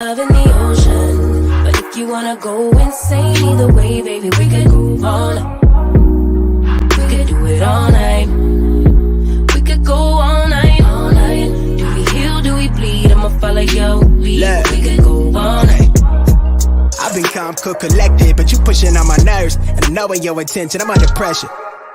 Love in the ocean, but if you wanna go insane, either way, baby, we could go all night. We could do it all night. We could go all night, all night. Do we heal, do we bleed? I'ma follow your lead. We could go all night. I've been calm, cool, collected, but you pushing on my nerves. And knowing your attention, I'm under pressure.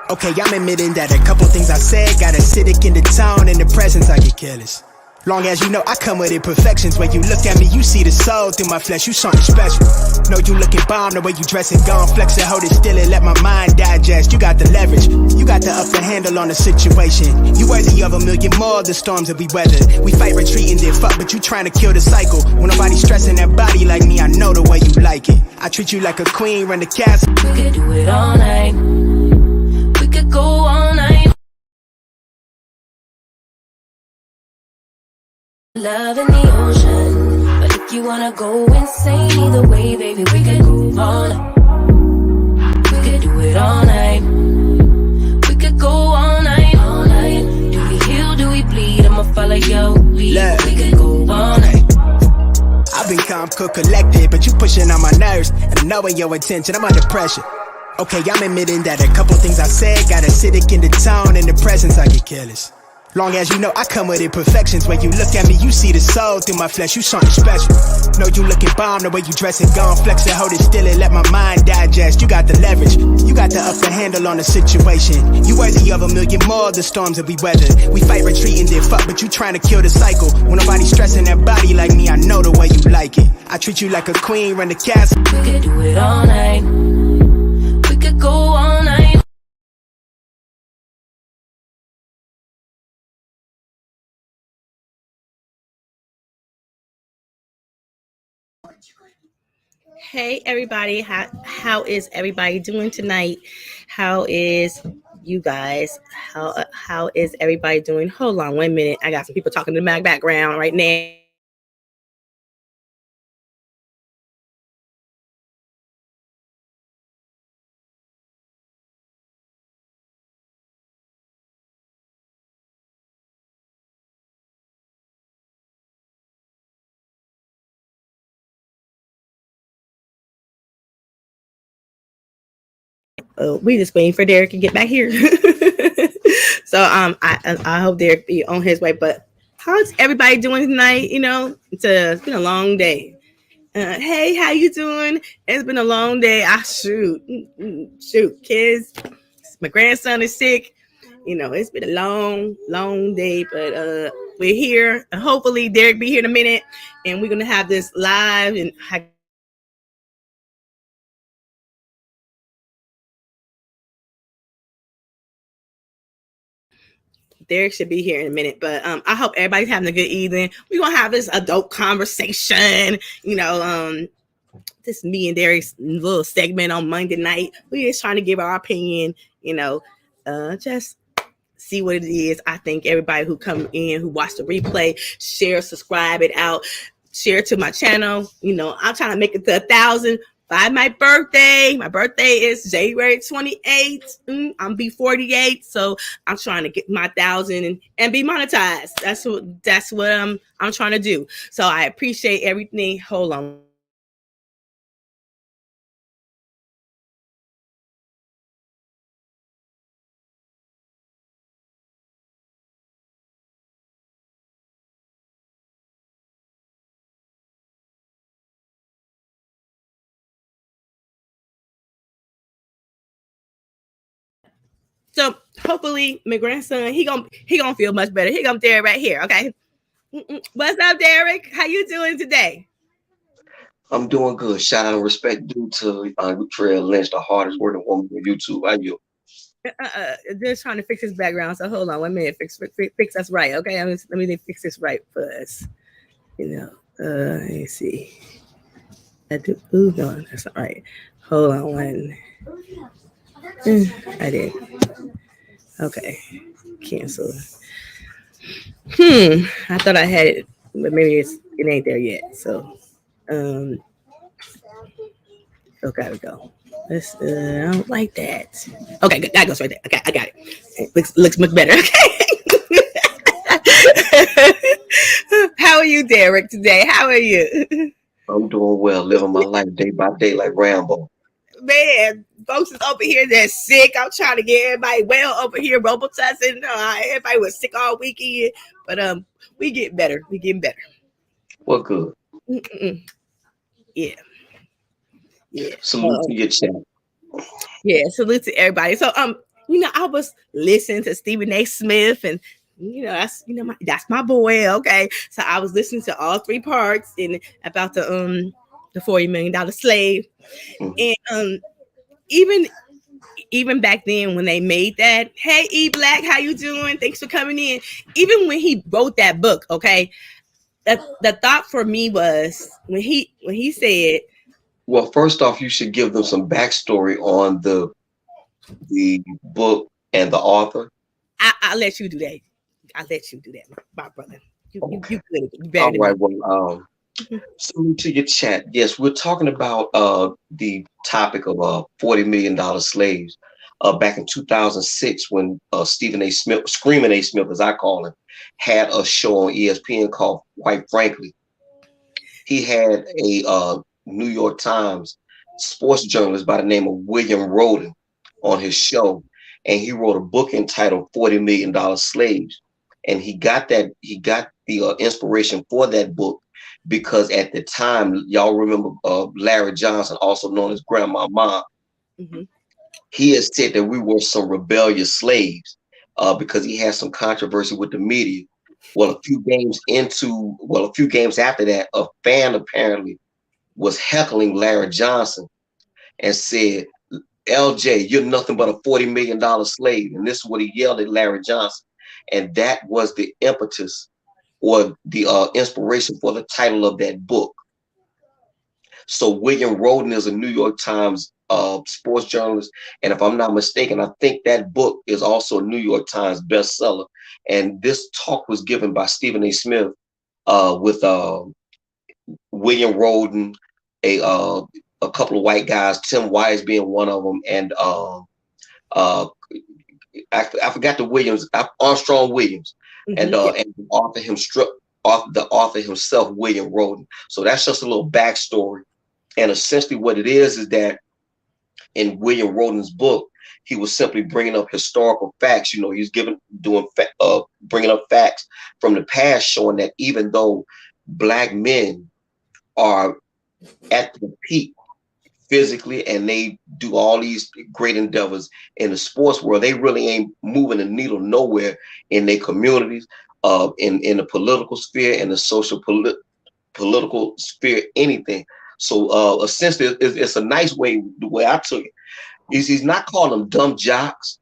Okay, I'm admitting that a couple things I said got acidic in the tone. In the presence, I get careless. Long as you know I come with imperfections. When you look at me, you see the soul through my flesh. You something special. Know you looking bomb, the way you dress and gone. Flex and hold it still and let my mind digest. You got the leverage, you got the upper handle on the situation. You worthy of a million more of the storms that we weathered. We fight retreating, then fuck, but you trying to kill the cycle. When nobody's stressing that body like me, I know the way you like it. I treat you like a queen, run the castle. We could do it all night. We could go all night. Love in the ocean, but if you wanna go insane, either way, baby, we could go all night. We could do it all night. We could go all night, all night. Do we heal, do we bleed? I'ma follow your lead. We could go all night. I've been calm, cool, collected, but you pushing on my nerves. And knowing your attention, I'm under pressure. Okay, I'm admitting that a couple things I said got acidic in the tone. In the presence, I get careless. Long as you know I come with imperfections. When you look at me, you see the soul through my flesh. You something special. Know you looking bomb, the way you dress and gone. Flex and hold it still and let my mind digest. You got the leverage, you got the upper handle on the situation. You worthy of a million more of the storms that we weathered. We fight retreating, then fuck, but you trying to kill the cycle. When nobody's stressing that body like me, I know the way you like it. I treat you like a queen, run the castle. We could do it all night. We could go all night. Hey everybody, how is everybody doing tonight? How is you guys? How is everybody doing? Hold on 1 minute. I got some people talking in the background right now. We just waiting for Derrick to get back here. So I hope Derrick be on his way. But how's everybody doing tonight? You know, it's been a long day. Hey, how you doing? It's been a long day. Shoot, kids. My grandson is sick. You know, it's been a long day, but we're here. Hopefully Derrick be here in a minute, and we're gonna have this live and. Derrick should be here in a minute, but I hope everybody's having a good evening. We're gonna have this adult conversation, you know. This me and Derrick's little segment on Monday night. We're just trying to give our opinion, you know, just see what it is. I think everybody who come in, who watch the replay, share, subscribe it out, share it to my channel. You know, I'm trying to make it to 1,000 by my birthday. My birthday is January 28th. I'm be 48, so I'm trying to get my 1,000 and be monetized. That's what I'm trying to do. So I appreciate everything. Hold on. So hopefully my grandson, he gonna feel much better. He gonna Derrick right here, okay? What's up, Derrick? How you doing today? I'm doing good. Shout out and respect due to Andrea Lynch, the hardest working woman on YouTube. How you? Just trying to fix his background. So hold on 1 minute. Fix us right, okay? Let me fix this right first. You know, let me see. Ooh, no, that's all right. Hold on one. I did. Okay, cancel. I thought I had it, but maybe it ain't there yet. So, okay, we go. Let's. I don't like that. Okay, that goes right there. Okay, I got it. It looks much better. Okay. How are you, Derrick, today? How are you? I'm doing well, living my life day by day like Rambo. Man, folks is over here that's sick. I'm trying to get everybody well over here, robotussing. Everybody was sick all weekend, but we getting better. We getting better. What good? Mm-mm. Yeah, yeah. Salute to your chat. Yeah, salute to everybody. So I was listening to Stephen A. Smith, and that's my boy. Okay. So I was listening to all three parts and about the $40 million slave. Mhm. And even even back then when they made that, hey E Black, how you doing? Thanks for coming in. Even when he wrote that book, okay, the thought for me was when he said, Well, first off, you should give them some backstory on the book and the author. I'll let you do that. I'll let you do that, my brother. You Okay. good. You better All than right. me. Well, salute to your chat. Yes, we're talking about the topic of $40 million slaves. Back in 2006, when Stephen A. Smith, Screaming A. Smith, as I call him, had a show on ESPN called Quite Frankly. He had a New York Times sports journalist by the name of William Rhoden on his show, and he wrote a book entitled $40 Million Slaves. And he got the inspiration for that book because at the time, y'all remember Larry Johnson, also known as Grandma Mom. Mhm. He has said that we were some rebellious slaves because he had some controversy with the media. Well, a few games after that, a fan apparently was heckling Larry Johnson and said, LJ, you're nothing but a $40 million slave. And this is what he yelled at Larry Johnson. And that was the impetus or the inspiration for the title of that book. So William Rhoden is a New York Times sports journalist, and if I'm not mistaken, I think that book is also a New York Times bestseller. And this talk was given by Stephen A. Smith with William Rhoden, a couple of white guys, Tim Wise being one of them, and uh, I forgot the Williams, Armstrong Williams, and Yeah. the author himself, William Rhoden. So that's just a little backstory. And essentially, what it is that in William Rhoden's book, he was simply bringing up historical facts. He's bringing up facts from the past, showing that even though Black men are at the peak physically and they do all these great endeavors in the sports world, they really ain't moving the needle nowhere in their communities, in the political sphere, in the political sphere, anything. So essentially, it's a nice way. The way I took it is he's not calling them dumb jocks.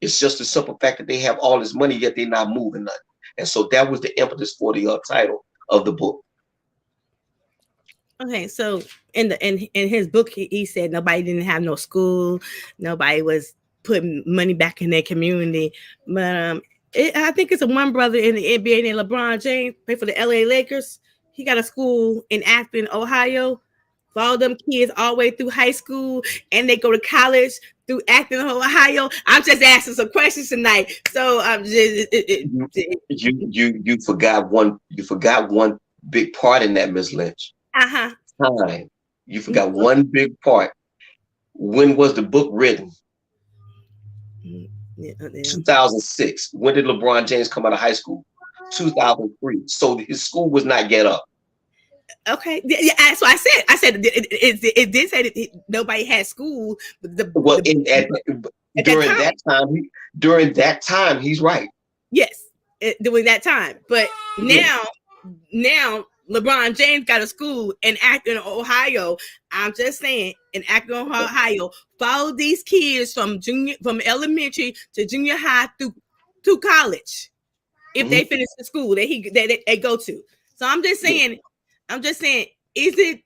It's just the simple fact that they have all this money yet they're not moving nothing. And so that was the impetus for the title of the book. Okay, so in his book, he said nobody didn't have no school, nobody was putting money back in their community. But I think it's a one brother in the NBA named LeBron James, play for the LA Lakers. He got a school in Akron, Ohio. For all them kids all the way through high school, and they go to college through Akron, Ohio. I'm just asking some questions tonight. So I'm just You forgot one. You forgot one big part in that, Ms. Lynch. uh-huh. Time. You forgot one big part. When was the book written? Yeah. 2006. When did LeBron James come out of high school? 2003. So his school was not yet up. Okay, yeah. That's what I said. I said it did say that nobody had school. But During that time, he's right. Yes, during that time. But now LeBron James got a school in Akron, Ohio. I'm just saying, in Akron, Ohio, follow these kids from elementary to junior high through college. If they finish the school that they go to. So I'm just saying, is it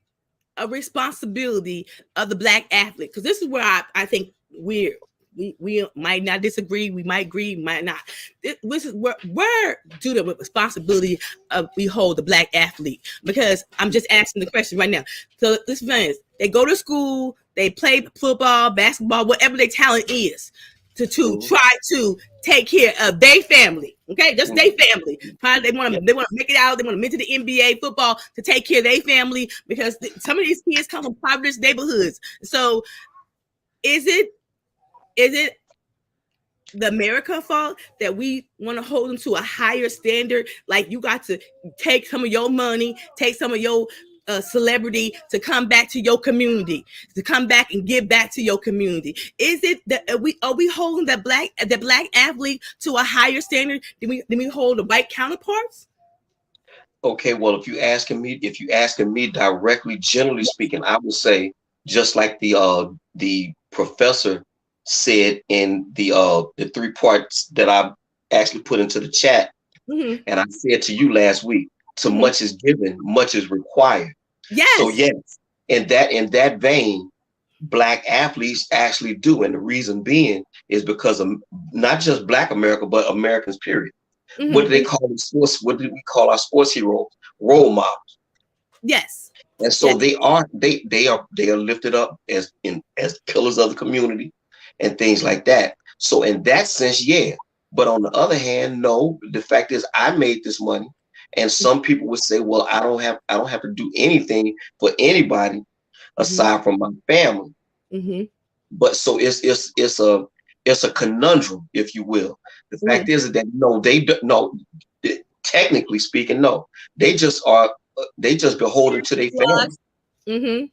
a responsibility of the Black athlete? Because this is where I think we might not disagree, we might agree, might not. This is where do the responsibility of we hold the Black athlete? Because I'm just asking the question right now. So this is, they go to school, they play football, basketball, whatever their talent is, to try to take care of their family. Okay, just their family. Probably they want to make it out. They want to make it to the NBA football to take care of their family because some of these kids come from poverty neighborhoods. So is it the America fault that we want to hold them to a higher standard? Like you got to take some of your money, take some of your celebrity to come back to your community, to come back and give back to your community. Is it that are we holding the black athlete to a higher standard than we hold the white counterparts? Okay, well, if you asking me directly, generally speaking, I would say just like the professor said in the three parts that I actually put into the chat, Mm-hmm. and I said to you last week, to Mm-hmm. much is given, much is required. So Yes. yes, in that vein, black athletes actually do, and the reason being is because of not just Black America, but Americans, period. What do Mm-hmm. they call them sports? What do we call our sports heroes? Role models. Yes. And so Yes. they are lifted up as pillars of the community and things like that. So in that sense, yeah. But on the other hand, no. The fact is, I made this money, and some people would say, "Well, I don't have to do anything for anybody Mm-hmm. aside from my family." Mm-hmm. But so it's a conundrum, if you will. The Mm-hmm. fact is that no, no. Technically speaking, no, they just beholden to their family. Mm-hmm.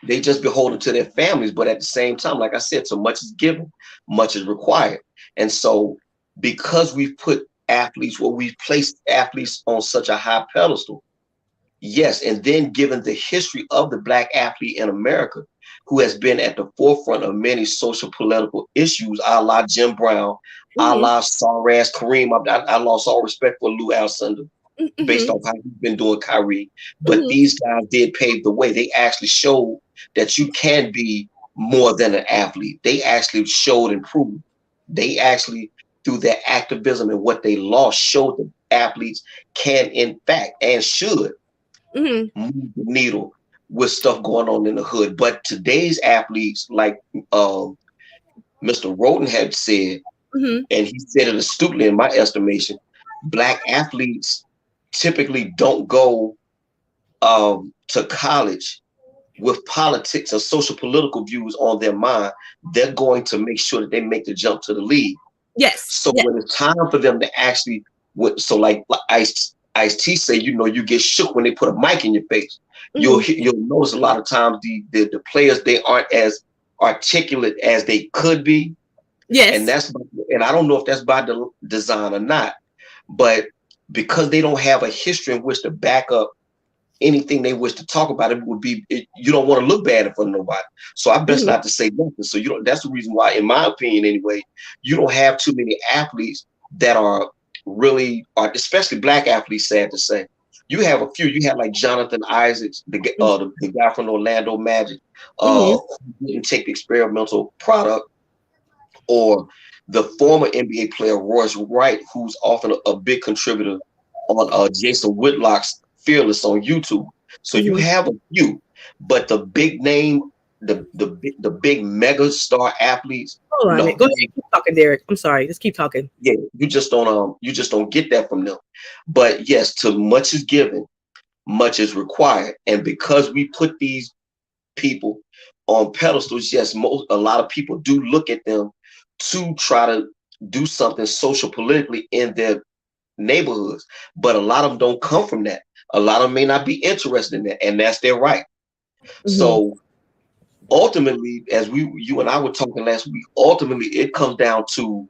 They just beholden to their families, but at the same time, like I said, so much is given, much is required. And so because we've put athletes, well, we've placed athletes on such a high pedestal, yes, and then given the history of the black athlete in America, who has been at the forefront of many social political issues, a la Jim Brown, a Mm-hmm. la sorry ass Kareem. I lost all respect for Lou Alcindor based Mm-hmm. on how he's been doing Kyrie. But Mm-hmm. these guys did pave the way. They actually showed that you can be more than an athlete. They actually showed and proved. They actually, through their activism and what they lost, showed that athletes can, in fact, and should Mm-hmm. move the needle with stuff going on in the hood. But today's athletes, like Mr. Rhoden had said, Mm-hmm. and he said it astutely in my estimation, black athletes typically don't go to college with politics and social political views on their mind. They're going to make sure that they make the jump to the league. Yes. So Yes. when it's time for them to actually, so like Ice-T say, you get shook when they put a mic in your face. Mm-hmm. You'll notice a lot of times the players, they aren't as articulate as they could be, and Yes. I don't know if that's by design or not, but because they don't have a history in which to back up anything they wish to talk about, you don't want to look bad in front of nobody. So I best Mm-hmm. not to say nothing. So that's the reason why, in my opinion anyway, you don't have too many athletes that are really, especially black athletes, sad to say. You have a few. You have like Jonathan Isaacs, the guy from Orlando Magic, Mm-hmm. who didn't take the experimental product, or the former NBA player Royce Wright, who's often a big contributor on Jason Whitlock's Fearless on YouTube. So you Mm-hmm. have a few, but the big name, the big mega star athletes, Hold on a minute. no, Go ahead. Keep talking, Derrick. I'm sorry. Just keep talking. yeah, you just don't get that from them. But yes, to much is given, much is required, and because we put these people on pedestals, yes, a lot of people do look at them to try to do something social politically in their neighborhoods, but a lot of them don't come from that. A lot of them may not be interested in that, and that's their right. Mm-hmm. So ultimately, as you and I were talking last week, ultimately it comes down to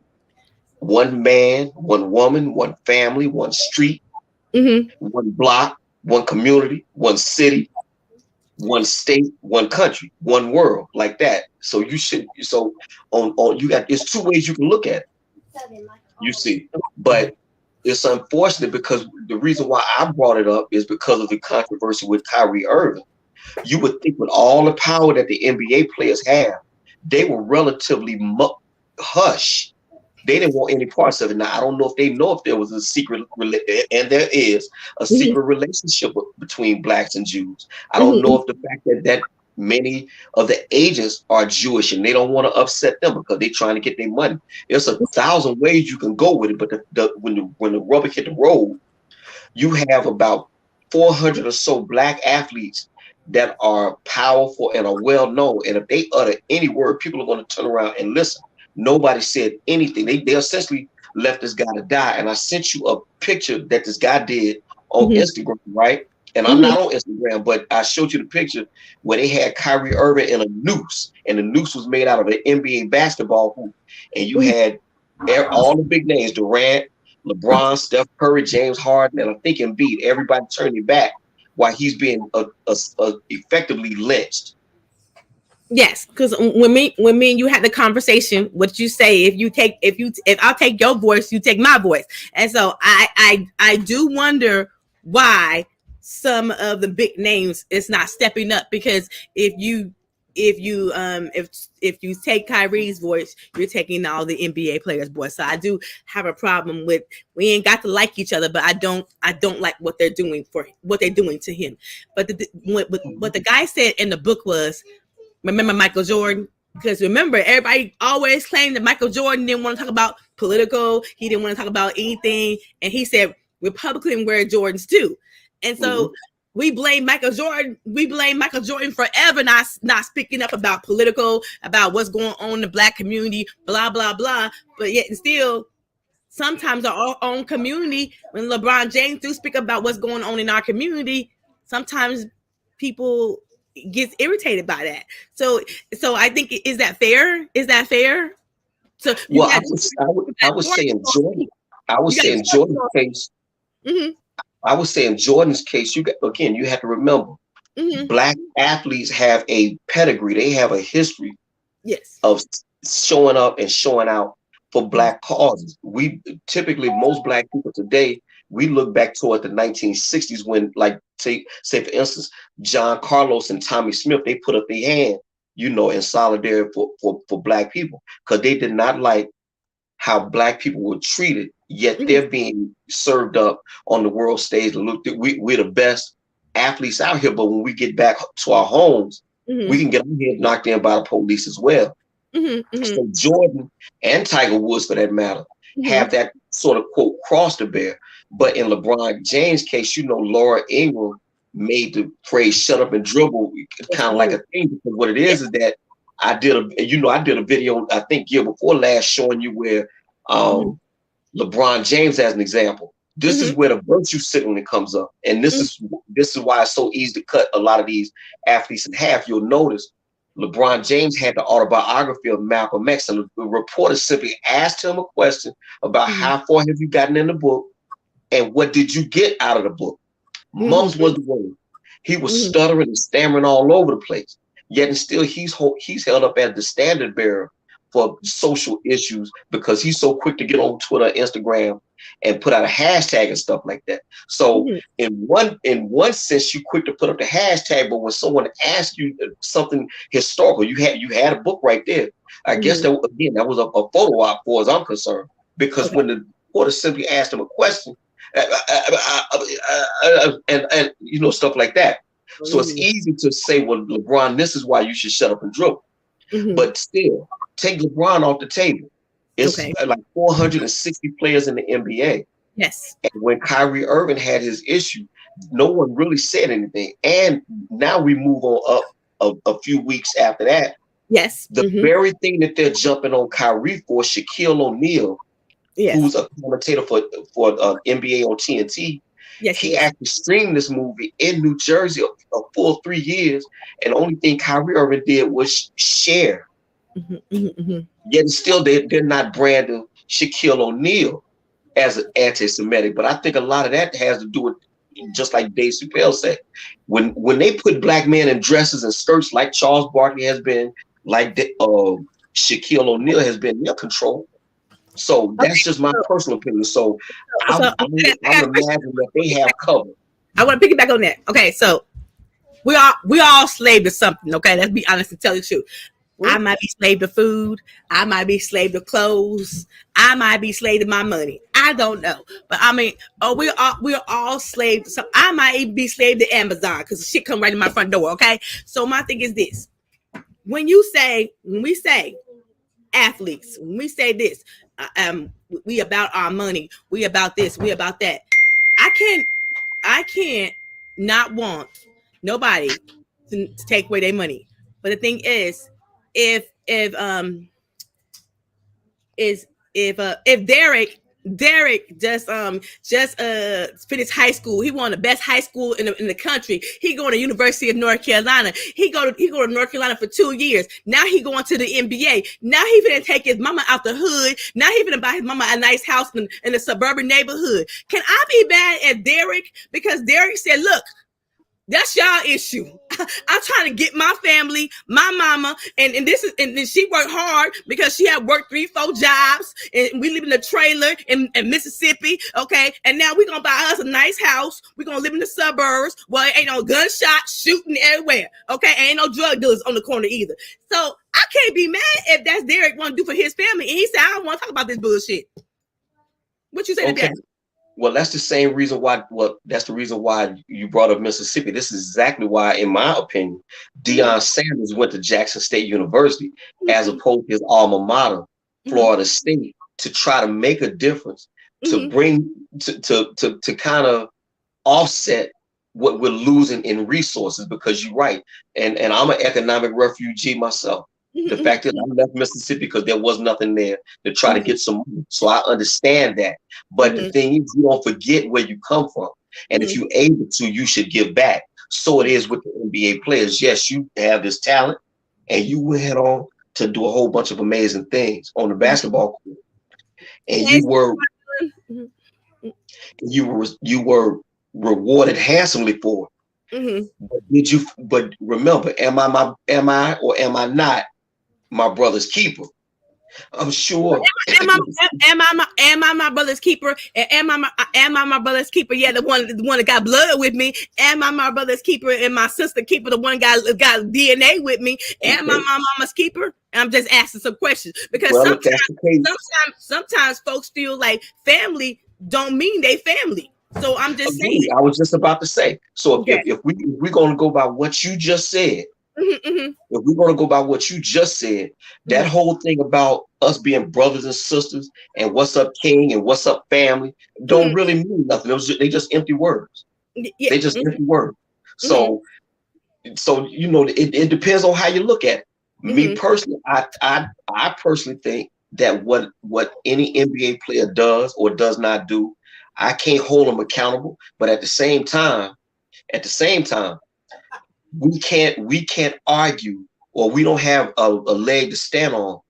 one man, one woman, one family, one street, Mm-hmm. one block, one community, one city, one state, one country, one world, like that. So on you got, it's two ways you can look at it, you see. But it's unfortunate because the reason why I brought it up is because of the controversy with Kyrie Irving. You would think with all the power that the NBA players have, they were relatively hush. They didn't want any parts of it. Now I don't know if there was a secret, and there is a Mm-hmm. secret relationship between blacks and Jews. I don't Mm-hmm. know if the fact that Many of the agents are Jewish, and they don't want to upset them because they're trying to get their money. There's 1,000 ways you can go with it, but when the rubber hit the road, you have about 400 or so black athletes that are powerful and are well known. And if they utter any word, people are going to turn around and listen. Nobody said anything. They essentially left this guy to die. And I sent you a picture that this guy did on Instagram, right? And I'm not on Instagram, but I showed you the picture where they had Kyrie Irving in a noose, and the noose was made out of an NBA basketball hoop. And you had all the big names, Durant, LeBron, Steph Curry, James Harden, and I think Embiid. Everybody turning back while he's being effectively lynched. Yes, because when me and you had the conversation, what you say, if I'll take your voice, you take my voice. And so I do wonder why some of the big names is not stepping up, because if you take Kyrie's voice, you're taking all the NBA players' voice. So I do have a problem with, we ain't got to like each other, but I don't like what they're doing to him. But what the guy said in the book was, remember Michael Jordan? Because remember, everybody always claimed that Michael Jordan didn't want to talk about political. He didn't want to talk about anything. And he said, Republicans wear Jordans too. And so we blame Michael Jordan. We blame Michael Jordan forever not speaking up about political, about what's going on in the black community, blah, blah, blah. But yet and still, sometimes our own community, when LeBron James do speak about what's going on in our community, sometimes people gets irritated by that. So I think, is that fair? Is that fair? So well, I would say in Jordan, Jordan's case. I would say in Jordan's case, you have to remember, black athletes have a pedigree. They have a history of showing up and showing out for black causes. We typically, most black people today, we look back toward the 1960s when, like, say for instance, John Carlos and Tommy Smith, they put up their hand, in solidarity for black people, because they did not like how black people were treated, yet they're being served up on the world stage. Look, we're the best athletes out here, but when we get back to our homes, we can get our head knocked in by the police as well. So Jordan and Tiger Woods, for that matter, have that sort of, quote, cross to bear. But in LeBron James' case, Laura Ingraham made the phrase "shut up and dribble" kind of like a thing, because what it is that I did a video, I think year before last, showing you where LeBron James, as an example, this is where the virtue signaling comes up, and this is why it's so easy to cut a lot of these athletes in half. You'll notice LeBron James had the autobiography of Malcolm X, and the reporter simply asked him a question about how far have you gotten in the book, and what did you get out of the book? Mums was the word. He was stuttering and stammering all over the place. Yet and still, he's held up as the standard bearer for social issues, because he's so quick to get on Twitter, Instagram, and put out a hashtag and stuff like that. So in one sense, you're quick to put up the hashtag, but when someone asks you something historical, you had a book right there. I guess that was a photo op, as far as I'm concerned, because when the reporter simply asked him a question, and stuff like that. So it's easy to say, well, LeBron, this is why you should shut up and dribble. But still, take LeBron off the table. It's like 460 players in the NBA. Yes. And when Kyrie Irving had his issue, no one really said anything. And now we move on up a few weeks after that. Yes. The very thing that they're jumping on Kyrie for, Shaquille O'Neal, who's a commentator for NBA on TNT. Yes, he actually streamed this movie in New Jersey a full 3 years, and the only thing Kyrie Irving did was share. Yet still, they're not branding Shaquille O'Neal as an anti-Semitic, but I think a lot of that has to do with, just like Dave Chappelle said, when they put black men in dresses and skirts, like Charles Barkley has been, like Shaquille O'Neal has been, they're controlled. So that's just my personal opinion. So I'm imagining that they have covered. I want to piggyback on that. Okay, so we all slave to something. Okay, let's be honest and tell the truth. I might be slave to food. I might be slave to clothes. I might be slave to my money. I don't know. But I mean, we're all slave to some. I might even be slave to Amazon because shit come right in my front door. Okay. So my thing is this. When we say athletes, when we say this, we about our money, we about this, we about that. I can't not want nobody to take away their money. But the thing is, if Derrick just finished high school. He won the best high school in the country. He going to University of North Carolina. He go to North Carolina for 2 years. Now he going to the NBA. Now he finna take his mama out the hood. Now he finna buy his mama a nice house in a suburban neighborhood. Can I be mad at Derrick because Derrick said, "Look, that's y'all issue. I'm trying to get my family, my mama, and she worked hard because she had worked 3-4 jobs, and we live in a trailer in Mississippi, okay? And now we're gonna buy us a nice house. We're gonna live in the suburbs where ain't no gunshots shooting everywhere, okay? Ain't no drug dealers on the corner either. So I can't be mad if that's Derrick want to do for his family, and he said, I don't want to talk about this bullshit. What you say to that? Well, that's the same reason why. Well, that's the reason why you brought up Mississippi. This is exactly why, in my opinion, Deion Sanders went to Jackson State University as opposed to his alma mater, Florida State, to try to make a difference, to bring to kind of offset what we're losing in resources. Because you're right, and I'm an economic refugee myself. The fact that I left Mississippi because there was nothing there to try to get some money. So I understand that. But the thing is, you don't forget where you come from. And if you're able to, you should give back. So it is with the NBA players. Yes, you have this talent and you went on to do a whole bunch of amazing things on the basketball court. And you were rewarded handsomely for it. But remember, am I or am I not my brother's keeper? I'm sure. Am I my brother's keeper? Am I my brother's keeper? Yeah, the one that got blood with me. Am I my brother's keeper and my sister keeper? The one got DNA with me. Am I my mama's keeper? I'm just asking some questions because sometimes folks feel like family don't mean they family. So I'm just saying. I was just about to say. So if we're gonna go by what you just said. If we're going to go by what you just said, that whole thing about us being brothers and sisters and what's up king and what's up family don't really mean nothing. They just empty words. Yeah. They just empty words. So you know, it depends on how you look at it. Me personally, I personally think that what any NBA player does or does not do, I can't hold them accountable. But at the same time, we can't argue, or we don't have a leg to stand on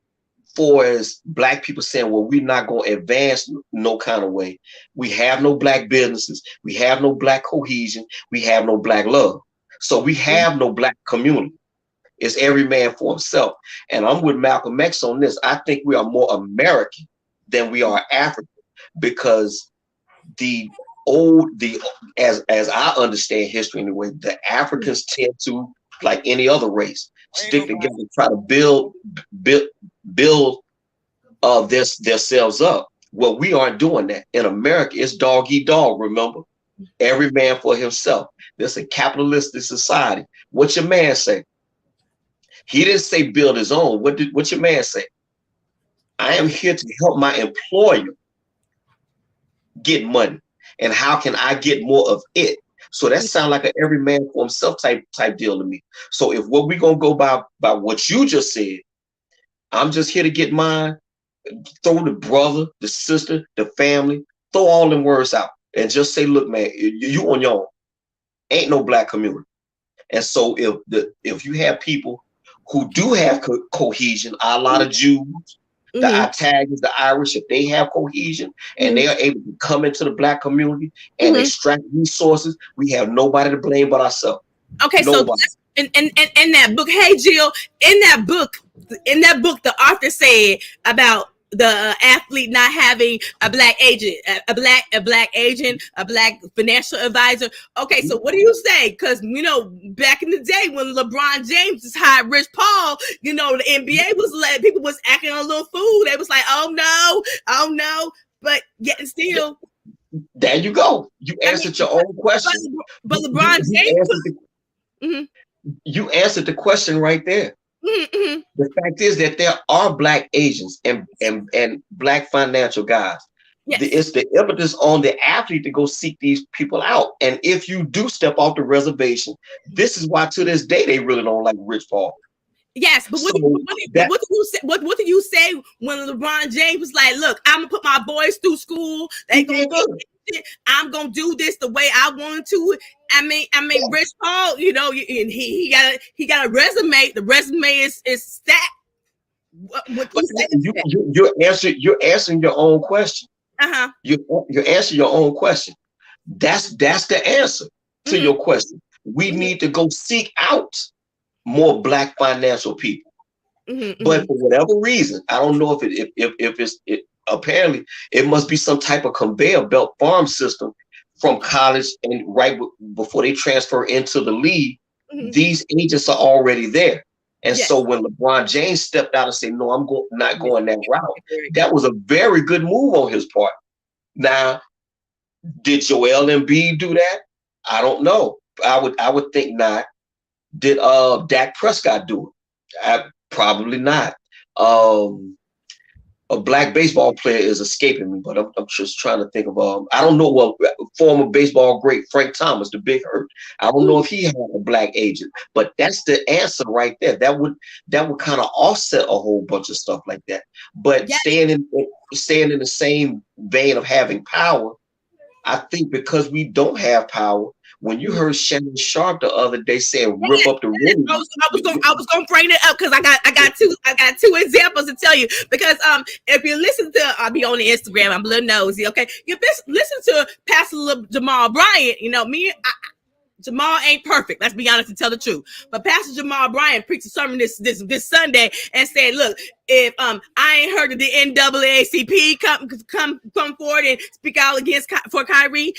for as black people saying, well, we're not going to advance no kind of way. We have no black businesses. We have no black cohesion. We have no black love. So we have no black community. It's every man for himself. And I'm with Malcolm X on this. I think we are more American than we are African, because as I understand history anyway, the Africans tend to, like any other race, stick together, try to build themselves up. Well, we aren't doing that. In America, it's dog eat dog, remember? Every man for himself. This is a capitalistic society. What your man say? He didn't say build his own. What your man say? I am here to help my employer get money. And how can I get more of it? So that sounds like an every man for himself type deal to me. So if what we're gonna go by what you just said, I'm just here to get mine, throw the brother, the sister, the family, throw all them words out and just say, look, man, you on your own. Ain't no black community. And so if you have people who do have cohesion, a lot of Jews, the Italians, the Irish, if they have cohesion and they are able to come into the black community and extract resources, we have nobody to blame but ourselves. Okay, nobody. So in that book, hey Jill, in that book, the author said about athlete not having a black agent, a black agent, a black financial advisor. Okay, so what do you say? Because back in the day when LeBron James just hired Rich Paul, the NBA was letting people was acting a little fool. They was like, oh no, but yet and still. There you go. You answered your own question. But LeBron James. You answered the question right there. Mm-hmm. The fact is that there are black agents and black financial guys. Yes. It's the impetus on the athlete to go seek these people out. And if you do step off the reservation, this is why to this day they really don't like Rich Paul. Yes, but what did you say when LeBron James was like, "Look, I'm gonna put my boys through school. They gonna go. I'm gonna do this the way I want to." I mean, Rich Paul, and he got a resume. The resume is stacked. You're answering your own question. You're answering your own question. That's the answer to your question. We need to go seek out more black financial people. But for whatever reason, I don't know if it's apparently it must be some type of conveyor belt farm system from college, and right before they transfer into the league, these agents are already there. And so when LeBron James stepped out and said, "No, I'm not going that route," that was a very good move on his part. Now, did Joel Embiid do that? I don't know. I would think not. Did Dak Prescott do it? Probably not. A black baseball player is escaping me, but I'm just trying to think of I don't know. Well, former baseball great Frank Thomas, the Big Hurt. I don't know if he had a black agent, but that's the answer right there. That would kind of offset a whole bunch of stuff like that. But staying in the same vein of having power, I think because we don't have power. When you heard Shannon Sharp the other day saying "rip up the room," I was gonna bring it up because I got two examples to tell you. Because if you listen to, I'll be on the Instagram. I'm a little nosy. Okay, you listen to Pastor Jamal Bryant. Jamal ain't perfect. Let's be honest and tell the truth. But Pastor Jamal Bryant preached a sermon this Sunday and said, "Look, if I ain't heard of the NAACP come forward and speak out for Kyrie,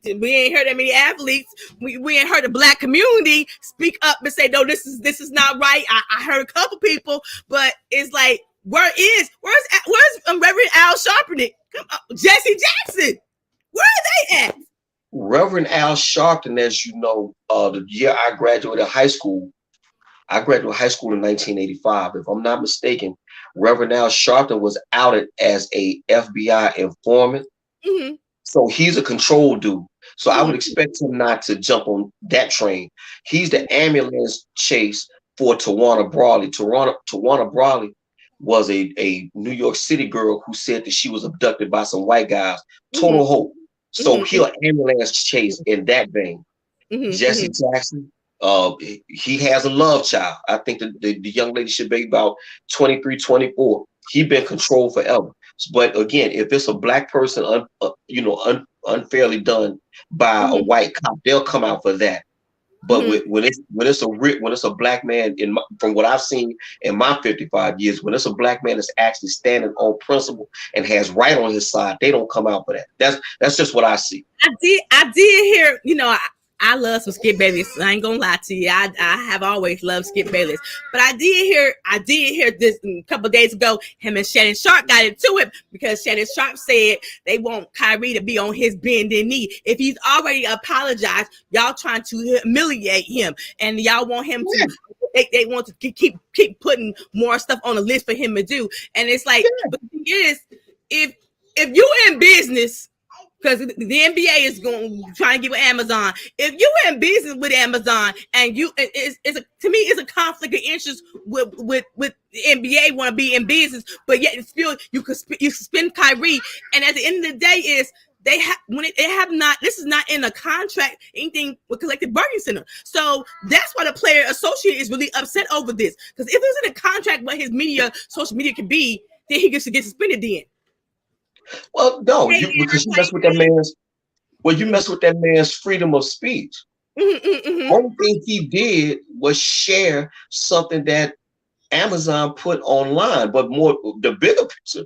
we ain't heard that many athletes. We ain't heard the black community speak up and say, no, this is not right. I heard a couple people, but it's like, where's Reverend Al Sharpton? Come on, Jesse Jackson. Where are they at?" Reverend Al Sharpton, as you know, the year I graduated high school in 1985. If I'm not mistaken, Reverend Al Sharpton was outed as a FBI informant. So he's a control dude. So I would expect him not to jump on that train. He's the ambulance chase for Tawana Brawley. Tawana Brawley was a New York City girl who said that she was abducted by some white guys. Total hope. So he'll ambulance chase in that vein. Jesse Jackson, he has a love child. I think the young lady should be about 23, 24. He's been controlled forever. But again, if it's a black person, unfairly done by a white cop, they'll come out for that. But when it's a black man, from what I've seen in my 55 years, when it's a black man that's actually standing on principle and has right on his side, they don't come out for that. That's just what I see. I did hear, I love some Skip Bayless. I ain't gonna lie to you. I have always loved Skip Bayless. But I did hear this a couple of days ago. Him and Shannon Sharp got into it because Shannon Sharp said they want Kyrie to be on his bending knee. If he's already apologized, y'all trying to humiliate him, and y'all want him to. They want to keep putting more stuff on the list for him to do. And it's like, but the thing is, if you in business. Because the NBA is trying to get with Amazon. If you in business with Amazon and to me, it's a conflict of interest with the NBA want to be in business, but yet still you could spend Kyrie. And at the end of the day, is they have not. This is not in a contract anything with collective bargaining center. So that's why the player associate is really upset over this. Because if it's in a contract what his social media can be, then he gets to get suspended then. Well, no, because you mess with that man's. Well, you mess with that man's freedom of speech. Only thing he did was share something that Amazon put online, but more the bigger picture.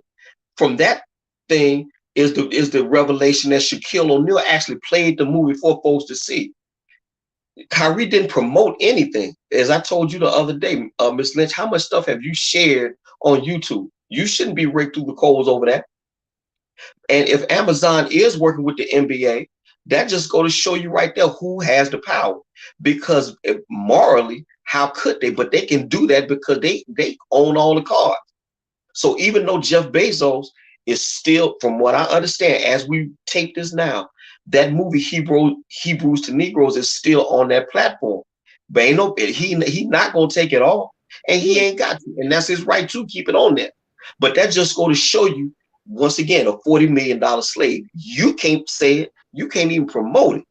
from that thing is the revelation that Shaquille O'Neal actually played the movie for folks to see. Kyrie didn't promote anything. As I told you the other day, Miss Lynch, how much stuff have you shared on YouTube? You shouldn't be raked through the coals over that. And if Amazon is working with the NBA, that just go to show you right there who has the power. Because morally, how could they? But they can do that because they own all the cards. So even though Jeff Bezos is still, from what I understand, as we tape this now, that movie Hebrews to Negroes is still on that platform. But ain't no, he not gonna take it all, and he ain't got to, and that's his right to keep it on there. But that just go to show you, once again, a $40 million slave. You can't say it, you can't even promote it.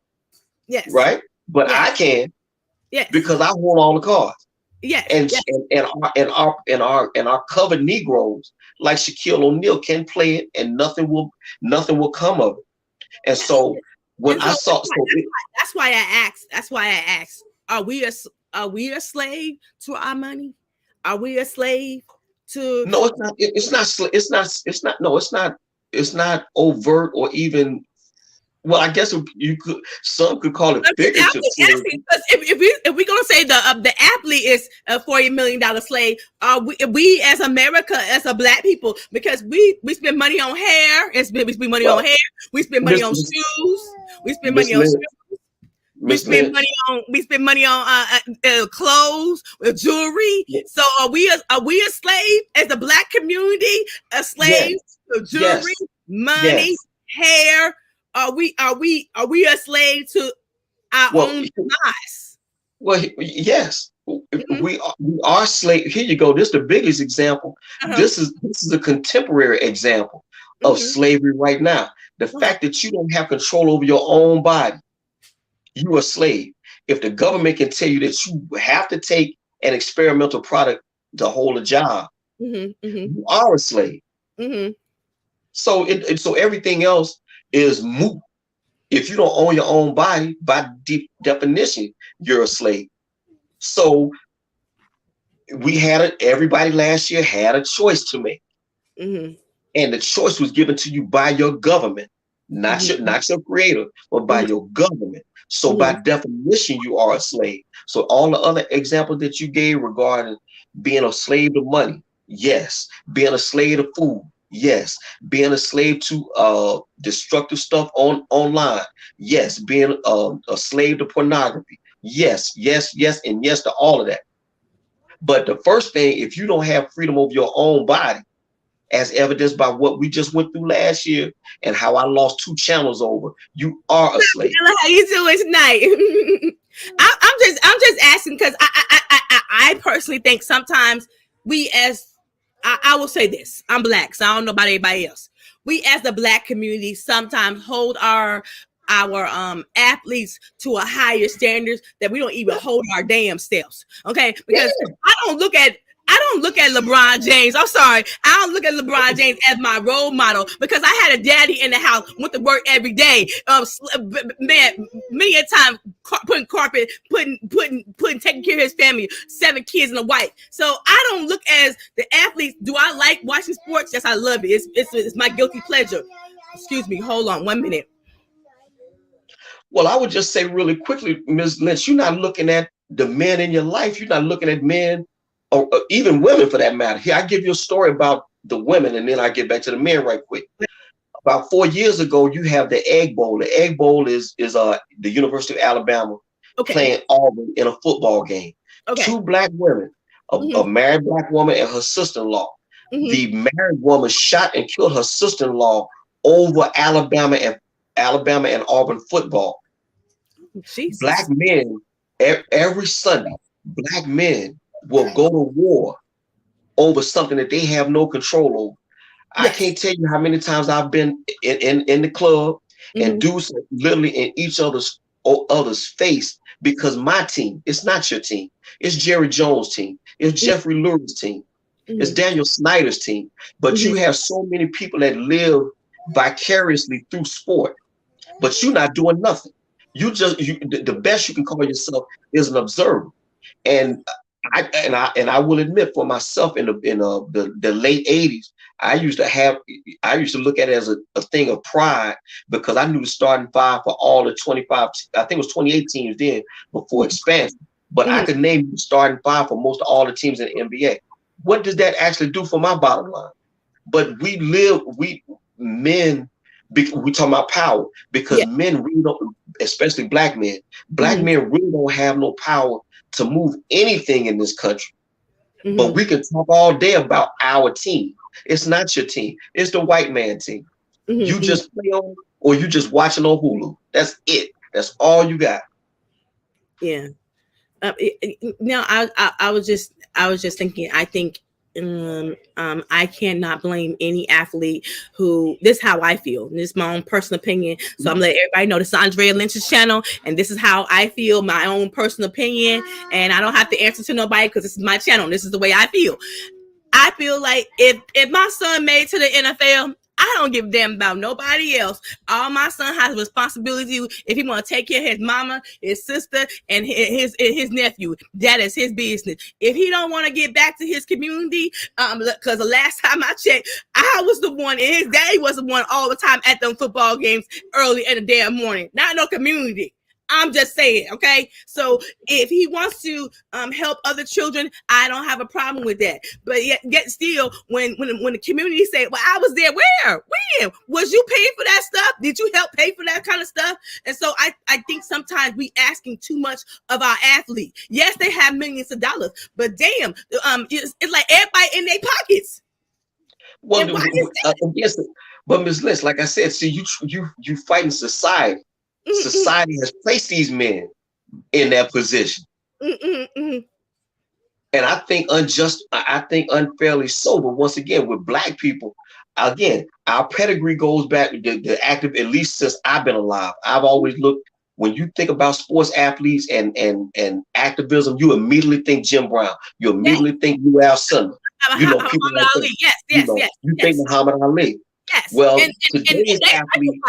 Yes. Right? But yes. I can. Yes. Because I hold all the cards. Yes. And yes. our covered Negroes like Shaquille O'Neal can play it, and nothing will come of it. And so when I saw, that's why I asked. Are we a slave to our money? Are we a slave to? No, it's not. No, it's not overt or even. Well, I guess some could call it figurative. If we're gonna say the athlete is a $40 million slave, we as America, as a black people, because we spend money on hair, we spend money on hair, we spend money on shoes, we spend money on shoes. We spend money on clothes, jewelry. Yes. So are we a slave as a black community? A slave to jewelry, money, hair. Are we a slave to our own demise? Well, yes, we are slave. Here you go. This is the biggest example. This is a contemporary example of slavery right now. The fact that you don't have control over your own body, you are a slave. If the government can tell you that you have to take an experimental product to hold a job, you are a slave. So everything else is moot. If you don't own your own body, by definition, you're a slave. So everybody last year had a choice to make. And the choice was given to you by your government, not your creator, but by your government. So by definition, you are a slave. So all the other examples that you gave regarding being a slave to money, yes. Being a slave to food, yes. Being a slave to destructive stuff online, yes. Being a slave to pornography, yes, and yes to all of that. But the first thing, if you don't have freedom over your own body, as evidenced by what we just went through last year and how I lost 2 channels over, you are a slave. How you doing tonight? I'm just asking because I personally think sometimes we as I will say this, I'm black, so I don't know about anybody else. We as the black community sometimes hold our athletes to a higher standards that we don't even hold our damn selves. Okay, because I don't look at LeBron James. I'm sorry. I don't look at LeBron James as my role model because I had a daddy in the house, went to work every day. Man, many a time putting carpet, taking care of his family, 7 kids and a wife. So I don't look as the athletes. Do I like watching sports? Yes, I love it. It's my guilty pleasure. Excuse me. Hold on 1 minute. Well, I would just say really quickly, Ms. Lynch, you're not looking at the men in your life. You're not looking at men or even women for that matter. Here, I give you a story about the women, and then I get back to the men right quick. About 4 years ago, you have the Egg Bowl. The Egg Bowl is the University of Alabama playing Auburn in a football game. 2 black women, a married black woman and her sister-in-law. The married woman shot and killed her sister-in-law over Alabama and Auburn football. Jesus. Black men, every Sunday, black men will go to war over something that they have no control over. Yes. I can't tell you how many times I've been in the club and dudes literally in each other's face because my team, it's not your team. It's Jerry Jones' team. It's Jeffrey Lurie's team. It's Daniel Snyder's team. But you have so many people that live vicariously through sport, but you're not doing nothing. The best you can call yourself is an observer. And I will admit, for myself in the late 80s, I used to look at it as a thing of pride because I knew the starting five for all the 25, I think it was 28 teams then before expansion. But I could name the starting five for most of all the teams in the NBA. What does that actually do for my bottom line? But men, we talking about power because men really don't, especially black men really don't have no power to move anything in this country. But we can talk all day about our team. It's not your team. It's the white man team. You just play on or you just watching on Hulu. That's it. That's all you got. Yeah. No, I was just thinking. I think I cannot blame any athlete who. This is how I feel. This is my own personal opinion. So I'm letting everybody know this is Andrea Lynch's channel, and this is how I feel. My own personal opinion, and I don't have to answer to nobody because this is my channel. This is the way I feel. I feel like if my son made to the NFL, I don't give a damn about nobody else. All my son has a responsibility if he want to take care of his mama, his sister, and his nephew. That is his business. If he don't want to get back to his community, because the last time I checked, I was the one, and his daddy was the one all the time at them football games early in the damn morning. Not no community. I'm just saying, okay? So if he wants to help other children, I don't have a problem with that. But yet still, when the community say, well, I was there, where? When? Was you paying for that stuff? Did you help pay for that kind of stuff? And so I think sometimes we asking too much of our athlete. Yes, they have millions of dollars, but damn, it's like everybody in their pockets. Well, yes, but Ms. Lynch, like I said, see, you fighting society. Society has placed these men in that position. And I think unfairly so. But once again, with black people, again, our pedigree goes back the active, at least since I've been alive. I've always looked, when you think about sports athletes and activism, you immediately think Jim Brown. You immediately think Lou Alcindor. You know, people like that. Yes. You think Muhammad Ali. Yes. Well, and today's athlete.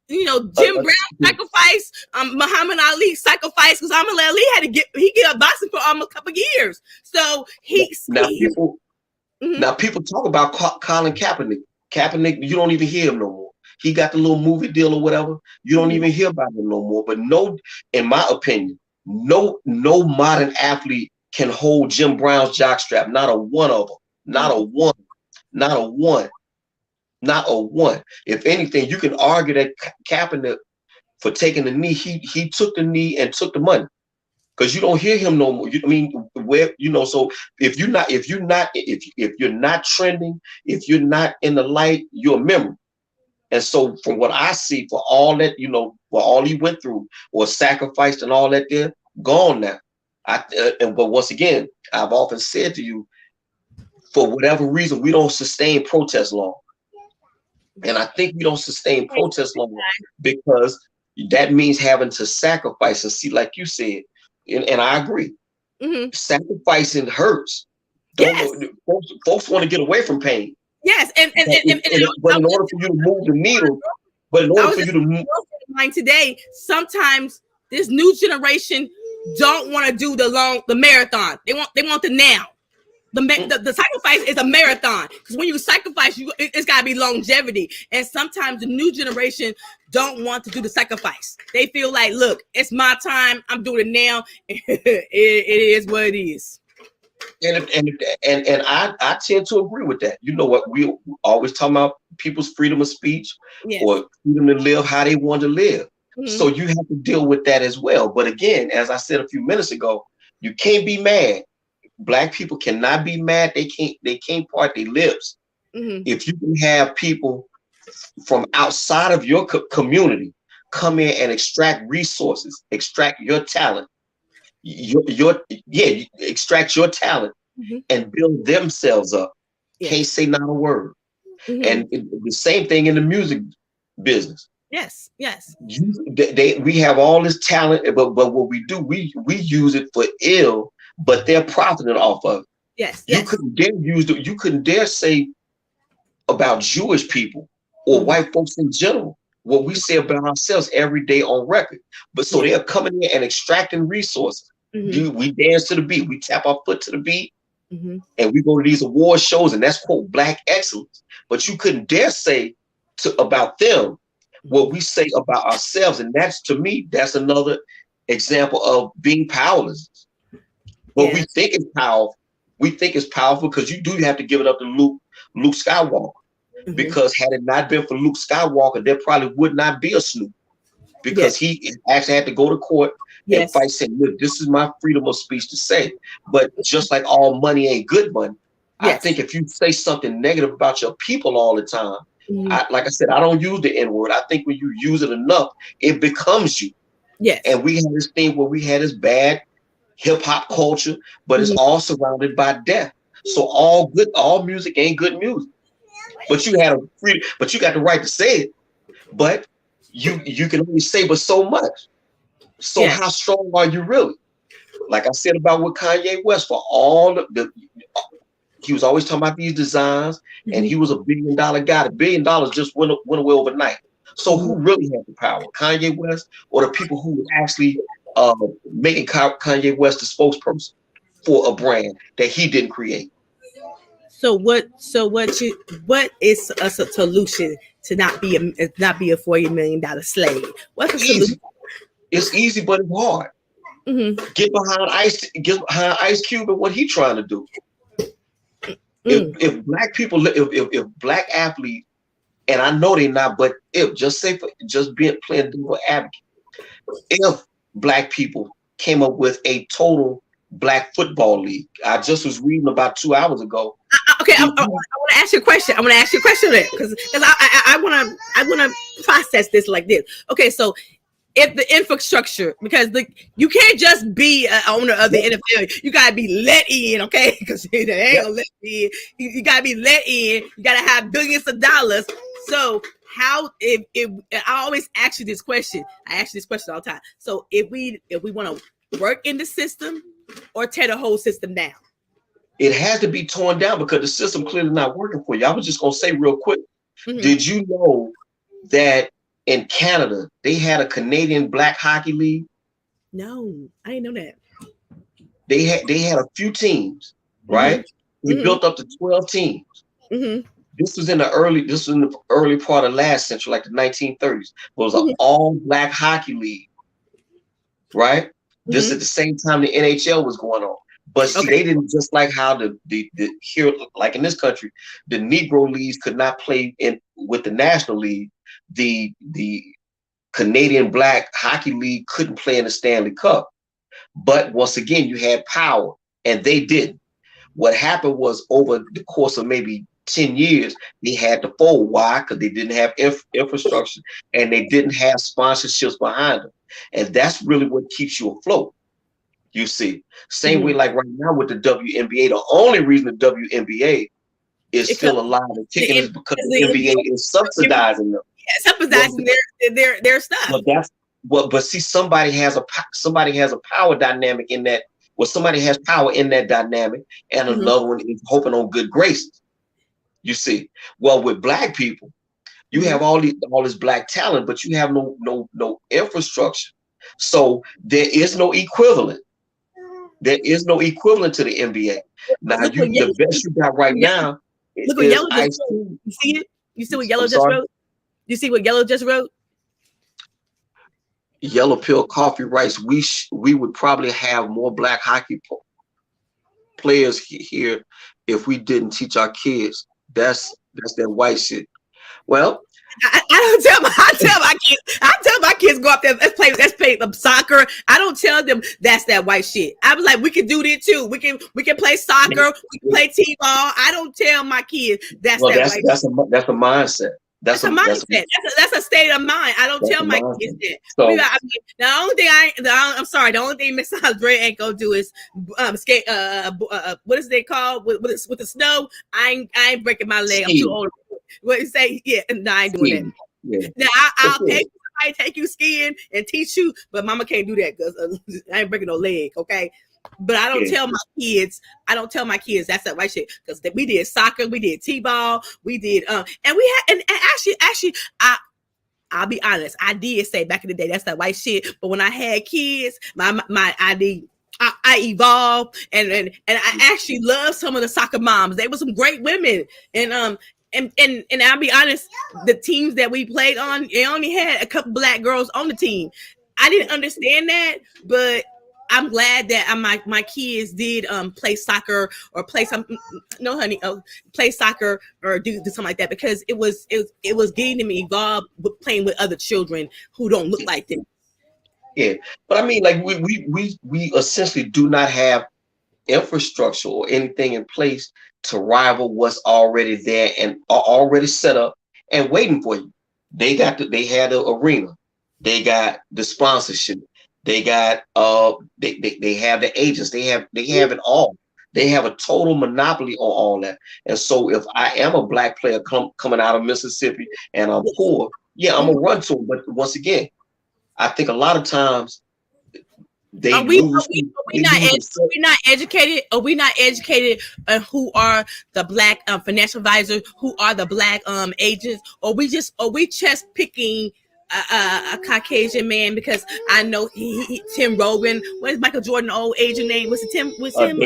You know, Jim Brown sacrificed, Muhammad Ali sacrificed because Muhammad Ali had to get up boxing for almost a couple of years. So now people talk about Colin Kaepernick. Kaepernick, you don't even hear him no more. He got the little movie deal or whatever. You don't even hear about him no more. But no, in my opinion, no modern athlete can hold Jim Brown's jockstrap. Not a one of them. Not a one. Not a one. Not a one. If anything, you can argue that Kaepernick for taking the knee, he took the knee and took the money, because you don't hear him no more. So if you're not trending, if you're not in the light, you're a memory. And so from what I see, for all that, for all he went through or sacrificed and all that, there gone now. But once again, I've often said to you, for whatever reason, we don't sustain protest long. And I think we don't sustain protest long because that means having to sacrifice. And see, like you said, and I agree, sacrificing hurts. Folks want to get away from pain. Yes, but in order for you to move the needle, today, sometimes this new generation don't want to do the marathon. They want the now. The sacrifice is a marathon, because when you sacrifice, it's got to be longevity. And sometimes the new generation don't want to do the sacrifice. They feel like, look, it's my time. I'm doing it now. It is what it is. And I tend to agree with that. You know what? We always talk about people's freedom of speech, or freedom to live how they want to live. So you have to deal with that as well. But again, as I said a few minutes ago, you can't be mad. Black people cannot be mad. They can't part their lips. If you can have people from outside of your community come in and extract resources, extract your talent, extract your talent and build themselves up. Can't say not a word. And the same thing in the music business. Yes. We have all this talent, but what we do, we use it for ill. But they're profiting off of it. Yes. You couldn't dare say about Jewish people or white folks in general what we say about ourselves every day on record. But so they're coming in and extracting resources. We dance to the beat. We tap our foot to the beat. And we go to these award shows, and that's quote Black excellence. But you couldn't dare say about them what we say about ourselves, and that's, to me, that's another example of being powerless. But we think it's powerful. We think it's powerful because you do have to give it up to Luke Skywalker. Because had it not been for Luke Skywalker, there probably would not be a Snoop. Because he actually had to go to court and fight, saying, look, this is my freedom of speech to say. But just like all money ain't good money, I think if you say something negative about your people all the time, like I said, I don't use the N-word. I think when you use it enough, it becomes you. Yes. And we had this thing where we had this bad hip-hop culture, but it's all surrounded by death. So all music ain't good music. But you got the right to say it. But you can only say but so much. So how strong are you really? Like I said about with Kanye West, for all he was always talking about these designs, and he was $1 billion guy. $1 billion just went away overnight. So who really had the power, Kanye West or the people who were actually making Kanye West the spokesperson for a brand that he didn't create? So what is a solution to not be a $40 million slave? What's the solution? It's easy, but it's hard. Get behind Ice Cube and what he's trying to do. If black people, if black athletes, and I know they're not, but if playing devil advocate, if black people came up with a total black football league, I just was reading about 2 hours ago. Okay, I want to ask you a question. On that because I want to process this like this. Okay, so if the infrastructure, because you can't just be an owner of the NFL, you gotta be let in, okay? Because they ain't gonna let you in. You gotta be let in. You gotta have billions of dollars. So how if I always ask you this question. I ask you this question all the time. So if we want to work in the system or tear the whole system down, it has to be torn down because the system clearly not working for you. I was just gonna say real quick. Did you know that in Canada they had a Canadian black hockey league? No, I didn't know that. They had a few teams, right? We built up to 12 teams. This was in the early part of last century, like the 1930s. It was an all black hockey league, right? This at the same time the NHL was going on. But see, they didn't, just like how the here, like in this country, the Negro leagues could not play with the National League. The Canadian Black Hockey League couldn't play in the Stanley Cup. But once again, you had power, and they didn't. What happened was, over the course of maybe 10 years, they had to fold. Why? Because they didn't have infrastructure, and they didn't have sponsorships behind them. And that's really what keeps you afloat. You see, same way like right now with the WNBA. The only reason the WNBA is still alive and kicking is because the NBA is subsidizing them. Yeah, subsidizing their stuff. But see, somebody has a power dynamic in that. Well, somebody has power in that dynamic, and another one is hoping on good graces. You see, well, with black people, you have all this black talent, but you have no infrastructure. So there is no equivalent. There is no equivalent to the NBA. Now, the best you got right now look what Yellow just wrote. You see it? You see what Yellow just wrote? You see what Yellow just wrote? Yellow Pill Coffee writes, we would probably have more black hockey players here if we didn't teach our kids. That's that white shit. Well, I tell my kids go up there, let's play soccer. I don't tell them that's that white shit. I was like, we can do that too. We can play soccer, we can play t-ball. I don't tell my kids that's white shit. That's a mindset. That's a mindset. That's a state of mind. I don't tell my kids that. So, the only thing the only thing Miss Andrea ain't gonna do is skate. What is they called with the snow? I ain't breaking my leg. I'm too old. What you say? Yeah, no, I ain't doing that. Yeah. Now I'll take you skiing and teach you, but Mama can't do that because I ain't breaking no leg. Okay. But I don't tell my kids that's that white shit, because we did soccer, we did t-ball, we did and we had and actually I'll be honest, I did say back in the day that's that white shit. But when I had kids, my ID I evolved, and I actually love some of the soccer moms. They were some great women, and I'll be honest, the teams that we played on, it only had a couple black girls on the team. I didn't understand that, but I'm glad that my kids did play soccer or play some no honey play soccer or do something like that, because it was getting them involved with playing with other children who don't look like them. Yeah, but I mean, like we essentially do not have infrastructure or anything in place to rival what's already there and are already set up and waiting for you. They had the arena, they got the sponsorship, they got they have the agents, they have it all. They have a total monopoly on all that. And so if I am a black player coming out of Mississippi and I'm poor, yeah, I'm gonna run to them. But once again, I think a lot of times are we not educated on who are the black financial advisors, who are the black agents, or we just picking a Caucasian man because I know he Tim Rhoden. What is Michael Jordan old agent name? Was it Tim? Was him?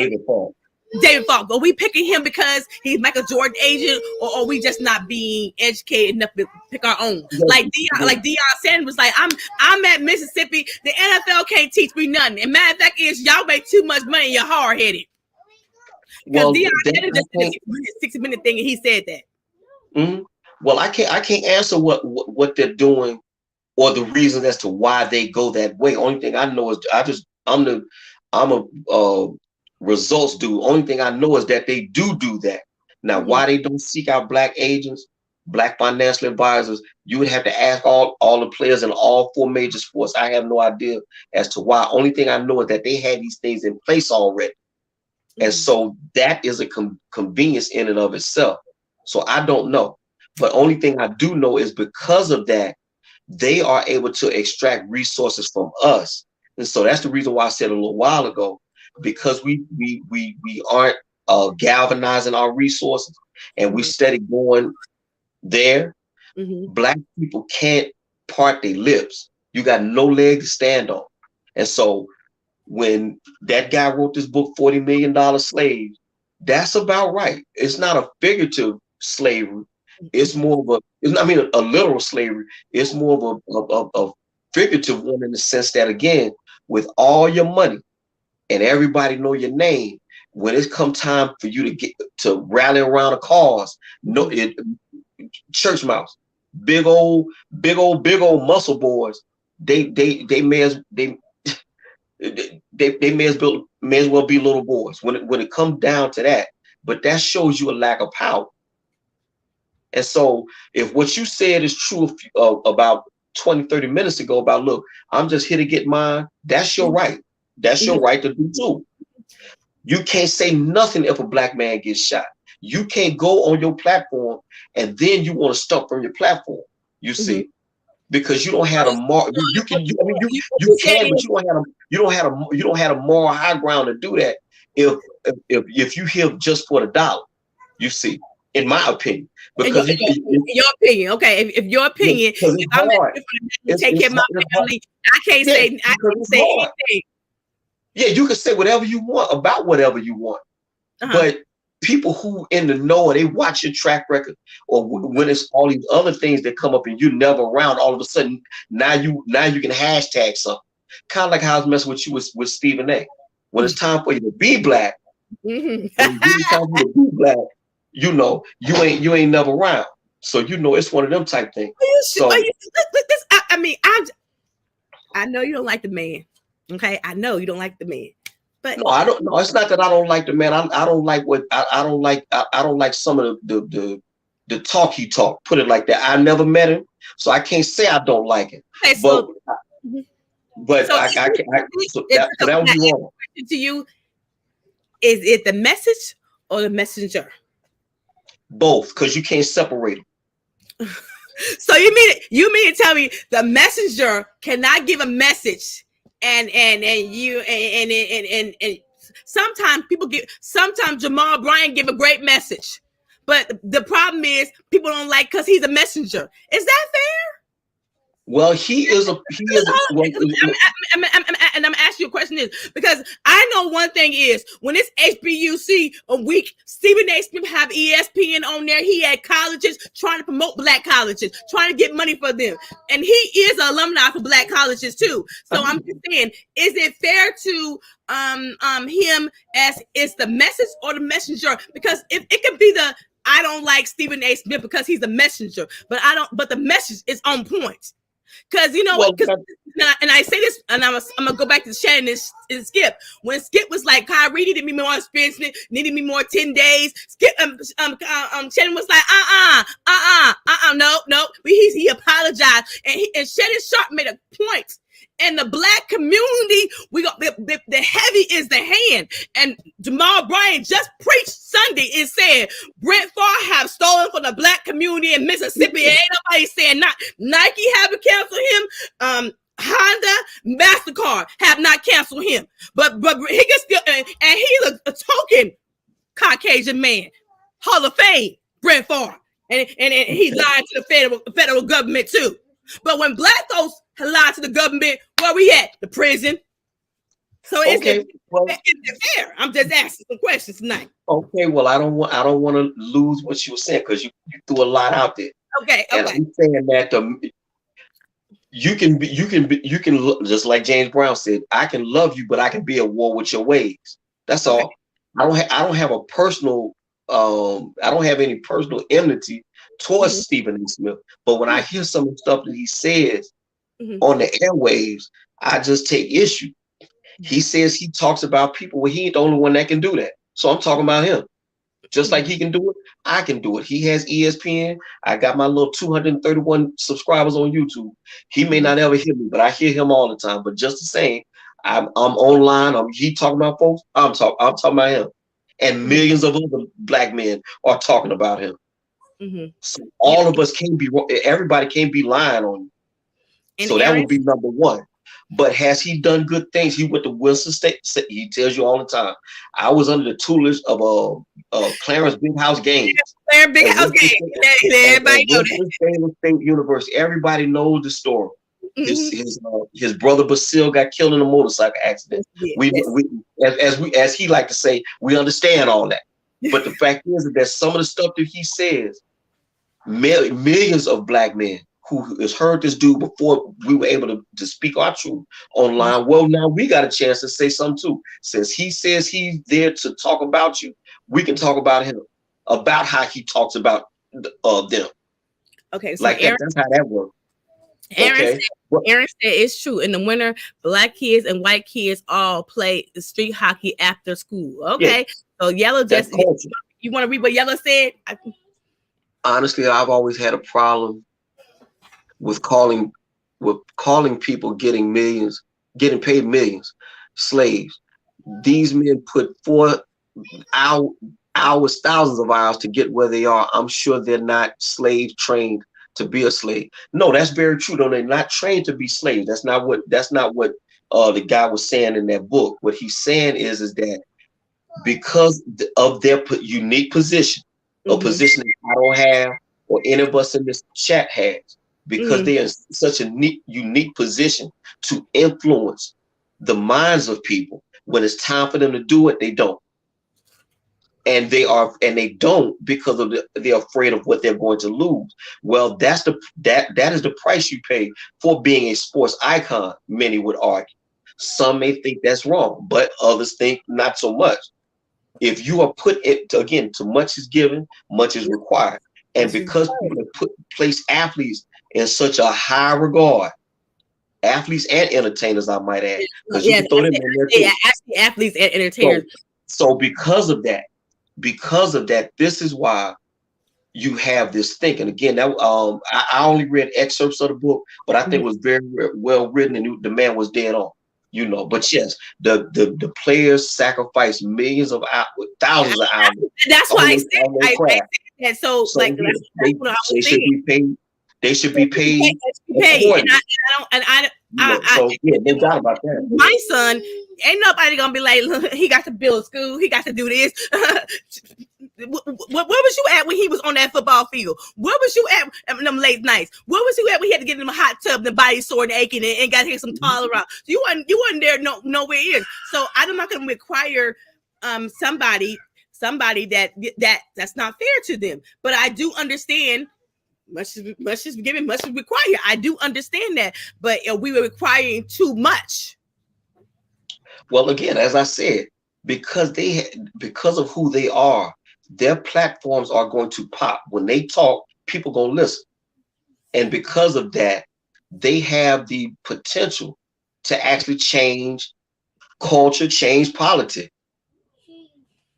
David Falk. Are we picking him because he's Michael Jordan agent, or are we just not being educated enough to pick our own? Like Deion Sanders was like, I'm at Mississippi. The NFL can't teach me nothing. And matter of fact is, y'all make too much money. You're hard headed. Because Deion Sanders just did a 60-minute thing, and he said that. Mm-hmm. Well, I can't answer what they're doing or the reasons as to why they go that way. Only thing I know is I'm a results do. Only thing I know is that they do that. Now, why they don't seek out black agents, black financial advisors, you would have to ask all the players in all 4 major sports. I have no idea as to why. Only thing I know is that they had these things in place already. And so that is a convenience in and of itself. So I don't know. But only thing I do know is because of that, they are able to extract resources from us. And so that's the reason why I said a little while ago, because we aren't galvanizing our resources and we steady going there, black people can't part their lips. You got no leg to stand on. And so when that guy wrote this book, $40 Million Slaves, that's about right. It's not a figurative slavery. It's more of a literal slavery. It's more of a figurative one, in the sense that, again, with all your money and everybody know your name, when it's come time for you to get to rally around a cause, church mouse, big old muscle boys, they may as well be little boys when it comes down to that. But that shows you a lack of power. And so if what you said is true about 20, 30 minutes ago about, look, I'm just here to get mine, that's your right. That's your right to do too. You can't say nothing if a black man gets shot. You can't go on your platform and then you want to stop from your platform. You see, because you don't have a moral. You can, but you don't have a moral high ground to do that. If you hear just for the dollar, you see. In my opinion, because your opinion, okay. If your opinion, if I'm to take care of my family, I can't say anything. Yeah, you can say whatever you want about whatever you want, but people who in the know, they watch your track record, or when it's all these other things that come up and you're never around, all of a sudden now you can hashtag something. Kind of like how I was messing with you with Stephen A. When it's time for you to be black, you know, you ain't never around. So you know it's one of them type things. I know you don't like the man. Okay, I know you don't like the man. But no, I don't know. It's not that I don't like the man. I don't like what I don't like some of the talk he talked. Put it like that. I never met him, so I can't say I don't like him. Okay, that would be wrong. To you, is it the message or the messenger? Both, because you can't separate them. So you mean to tell me the messenger cannot give a message and sometimes Jamal Bryant give a great message, but the problem is people don't like because he's a messenger. Is that fair? Well, he is a well, and I'm asking you a question is because I know one thing is when it's HBUC a week, Stephen A. Smith have ESPN on there. He had colleges trying to promote black colleges, trying to get money for them, and he is an alumni for black colleges too. So I'm just saying, is it fair to him as is the message or the messenger? Because if it could be the I don't like Stephen A. Smith because he's a messenger, but the message is on point. Because you know well, what? And I say this, and I'm gonna go back to Shannon and Skip. When Skip was like, Kyrie needed me more experience, needed me more 10 days. Skip, Shannon was like, no. He apologized, and Shannon Sharp made a point. In the black community, we got the heavy is the hand. And Jamal Bryant just preached Sunday and said Brent Favre have stolen from the black community in Mississippi. Ain't nobody saying not. Nike haven't canceled him. Honda, MasterCard have not canceled him. But he can still, and he's a token Caucasian man, Hall of Fame, Brent Favre, and he lied to the federal government too. But when black folks lied to the government, where we at? The prison. So is it fair? I'm just asking some questions tonight. Okay, well, I don't want to lose what you were saying because you threw a lot out there. Okay. And I'm saying that you can just like James Brown said, I can love you, but I can be at war with your ways. That's all. I don't have a personal I don't have any personal enmity towards Stephen A. Smith. But when I hear some of the stuff that he says on the airwaves, I just take issue. He says he talks about people where he ain't the only one that can do that. So I'm talking about him. Just like he can do it, I can do it. He has ESPN. I got my little 231 subscribers on YouTube. He may not ever hear me, but I hear him all the time. But just the same, I'm online. He talking about folks. I'm talking about him. And millions of other black men are talking about him. So all of us can't be. Everybody can't be lying on you. And so that would be number one. But has he done good things? He went to Wilson State. He tells you all the time. I was under the tutelage of Clarence Big House Gaines. Clarence Big House Gaines. Everybody knows that. State University. Everybody knows the story. His brother Basil got killed in a motorcycle accident. As he like to say, we understand all that. But the fact is that some of the stuff that he says, millions of black men who has heard this dude before we were able to speak our truth online. Well, now we got a chance to say something too. Since he says he's there to talk about you, we can talk about him, about how he talks about them. Okay, so like that's how that works. Aaron said it's true. In the winter, black kids and white kids all play street hockey after school. Okay, so Yellow just you want to read what Yellow said? Honestly, I've always had a problem with calling people getting paid millions slaves. These men put 4 hours, thousands of hours to get where they are. I'm sure they're not slave trained to be a slave. No, that's very true. Though they're not trained to be slaves. That's not what the guy was saying in that book. What he's saying is that because of their unique position, a position that I don't have or any of us in this chat has, because they're in such a unique position to influence the minds of people. When it's time for them to do it, they don't. And they don't because of they're afraid of what they're going to lose. Well, that is the price you pay for being a sports icon, many would argue. Some may think that's wrong, but others think not so much. If you are put it again, too much is given, much is required. And because people have place athletes in such a high regard, athletes and entertainers, I might add, because you can throw them in there too. Yeah, actually, athletes and entertainers. So because of that, this is why you have this thinking. Again, that I only read excerpts of the book, but I think it was very well written, and the man was dead on. But yes, the players sacrifice millions of hours, thousands of hours. That's why I said that. So like they should be paid. They should be paid. No doubt about that. My son, ain't nobody gonna be like, look, he got to build a school, he got to do this. Where was you at when he was on that football field? Where was you at them late nights? Where was you at when he had to get in a hot tub, the body sore and aching, and got to get some towel around? So you wasn't there nowhere in. So I'm not going to require somebody that's not fair to them. But I do understand. Much is given, much is required. I do understand that, but we were requiring too much. Well, again, as I said, because of who they are, their platforms are going to pop. When they talk, people gonna listen, and because of that, they have the potential to actually change culture, change politics.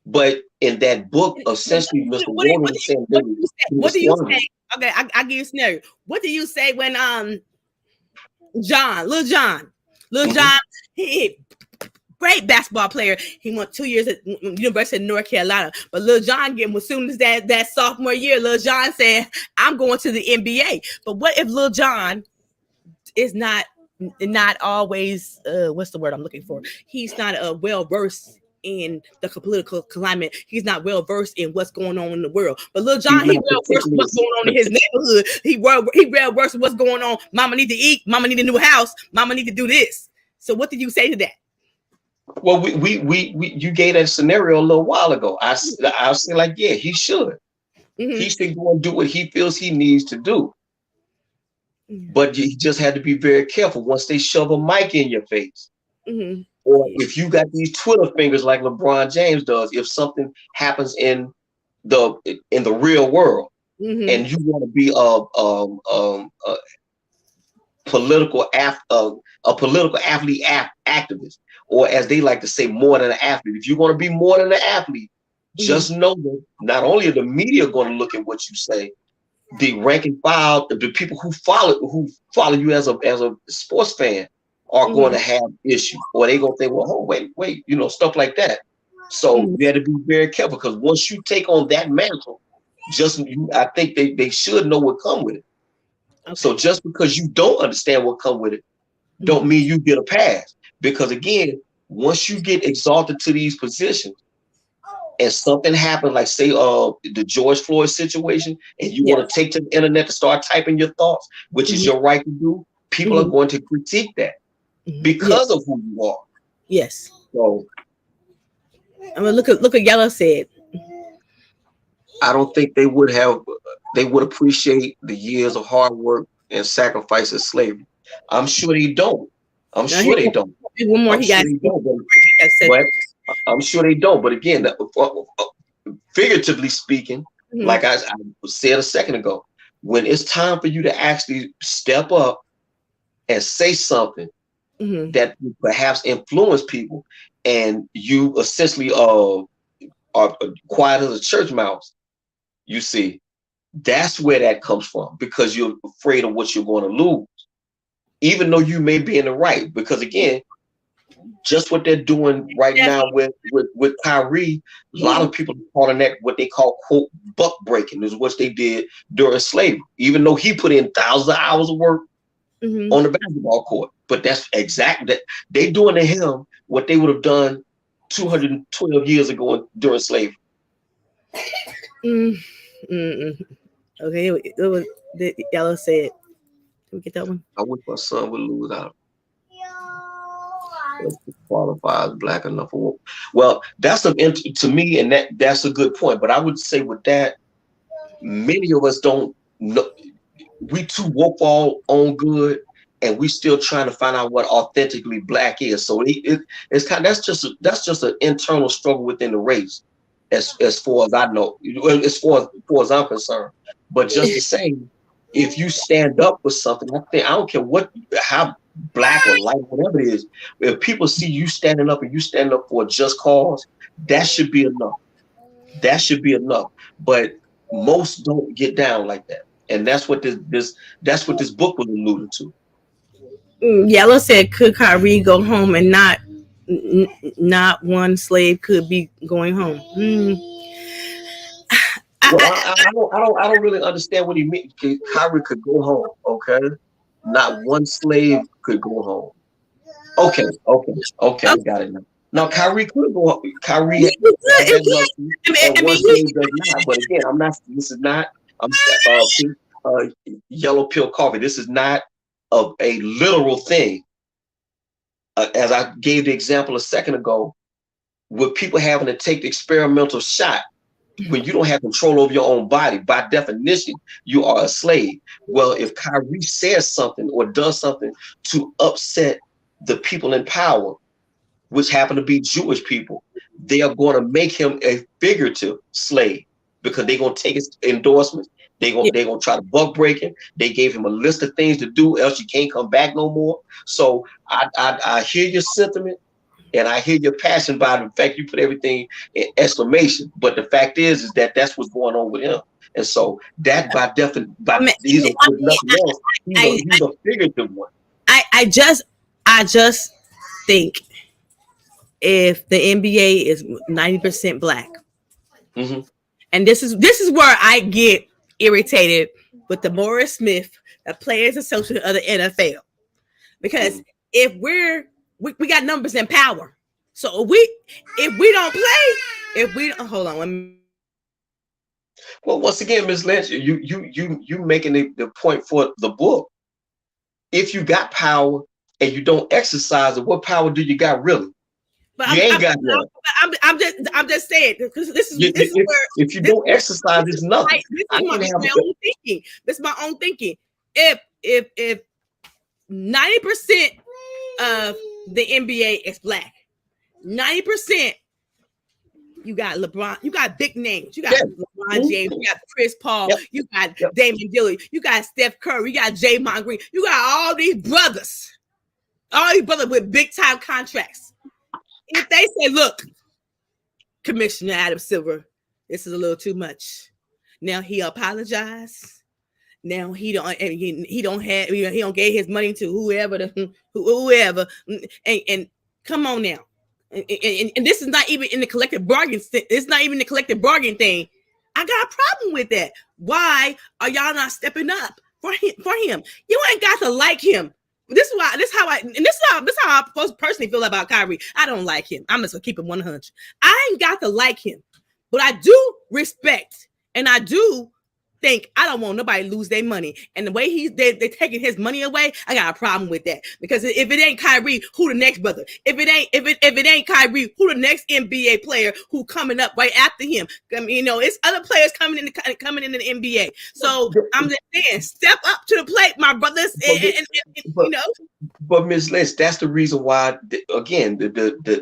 But in that book, essentially, Mr. Rhoden was saying, what do you say? Okay, I give you a scenario. What do you say when Lil Jon, he great basketball player. He went 2 years at University of North Carolina. But Lil Jon, as soon as that sophomore year, Lil Jon said, I'm going to the NBA. But what if Lil Jon is not always, what's the word I'm looking for? He's not well-versed in the political climate. He's not well-versed in what's going on in the world. But Lil Jon, he well-versed in what's going on in his neighborhood. He well-versed in what's going on. Mama need to eat. Mama need a new house. Mama need to do this. So what did you say to that? Well, you gave that scenario a little while ago. I say like, yeah, he should. Mm-hmm. He should go and do what he feels he needs to do. Mm-hmm. But you just had to be very careful once they shove a mic in your face. Mm-hmm. Or if you got these Twitter fingers like LeBron James does, if something happens in the real world, mm-hmm. and you want to be a political athlete activist, or as they like to say, more than an athlete. If you're going to be more than an athlete, mm-hmm. just know that not only are the media going to look at what you say, the rank and file, the people who follow you as a sports fan are mm-hmm. going to have issues, or they're going to think, well, oh, wait, stuff like that. So mm-hmm. you have to be very careful, because once you take on that mantle, I think they should know what come with it. Okay. So just because you don't understand what come with it, don't mean you get a pass. Because again, once you get exalted to these positions and something happens, like say the George Floyd situation, and you want to take to the internet to start typing your thoughts, which mm-hmm. is your right to do, people mm-hmm. are going to critique that because of who you are. Yes. So I mean, look what Yellow said. I don't think they would appreciate the years of hard work and sacrifice of slavery. I'm sure they don't. I'm sure they don't. One more, but I'm sure they don't. But again, figuratively speaking, mm-hmm. like I said a second ago, when it's time for you to actually step up and say something mm-hmm. that perhaps influence people, and you essentially are quiet as a church mouse, you see, that's where that comes from, because you're afraid of what you're going to lose, even though you may be in the right. Because again, just what they're doing right now with Kyrie, a lot of people are calling that what they call, quote, buck breaking, is what they did during slavery, even though he put in thousands of hours of work mm-hmm. on the basketball court. But that's exactly that. They doing to him what they would have done 212 years ago during slavery. Mm-hmm. Okay, it was the Yellow said. Can we get that one? I wish my son would lose out. Qualify as black enough. Well, that's to me, and that's a good point. But I would say with that, many of us don't know. We too woke all on good, and we still trying to find out what authentically black is. So it's kind of, that's just an internal struggle within the race, as far as I know, as far as I'm concerned. But just the same, if you stand up for something, I don't care how black or light, whatever it is, if people see you standing up and you stand up for a just cause, that should be enough. That should be enough. But most don't get down like that, and that's what this book was alluding to. Yellow said, "Could Kyrie go home and not one slave could be going home?" Well, I don't really understand what he means. Kyrie could go home, okay? Not one slave could go home. Okay, I got it now. Now, Kyrie could go. Kyrie He has was that good. luxury. I One mean, Slave does not. But again, I'm not. This is not. I'm uh, yellow pill coffee. This is not a literal thing. As I gave the example a second ago, with people having to take the experimental shot when you don't have control over your own body, by definition, you are a slave. Well, if Kyrie says something or does something to upset the people in power, which happen to be Jewish people, they are going to make him a figurative slave because they're going to take his endorsements. They're gonna try to buck break him. They gave him a list of things to do, else you can't come back no more. So I hear your sentiment and I hear your passion by the fact you put everything in exclamation. But the fact is that that's what's going on with him. And so that by definition, he's a, with nothing else, he's a figurative one. I just think if the NBA is 90% black, Mm-hmm. and this is where I get irritated with the Morris Smith, the Players Association of the NFL, because if we got numbers and power, so if we don't play, if we don't hold on. Well, once again, Ms. Lynch, you making the point for the book. If you got power and you don't exercise it, what power do you got really? But you ain't got none. I'm just saying, because this is where if you don't exercise, it's nothing. This is my own thinking. This is my own thinking. If 90% of the NBA is black, 90%. You got LeBron, you got big names. You got LeBron James, you got Chris Paul, you got Damian Lillard, you got Steph Curry, you got Draymond Green, you got all these brothers with big time contracts. If they say, look, Commissioner Adam Silver, this is a little too much. Now he apologized. Now he don't give his money to whoever and come on now. And this is not even in the collective bargain. It's not even the collective bargain thing. I got a problem with that. Why are y'all not stepping up for him? You ain't got to like him. This is how I personally feel about Kyrie. I don't like him. I'm just gonna keep him 100. I ain't got to like him, but I do respect and I do think I don't want nobody to lose their money. And the way they're taking his money away, I got a problem with that. Because if it ain't Kyrie, who the next brother? If it ain't Kyrie, who the next NBA player who coming up right after him? I mean, it's other players coming in the NBA. So I'm just saying, step up to the plate, my brothers. But Ms. Lynch, that's the reason why. Again,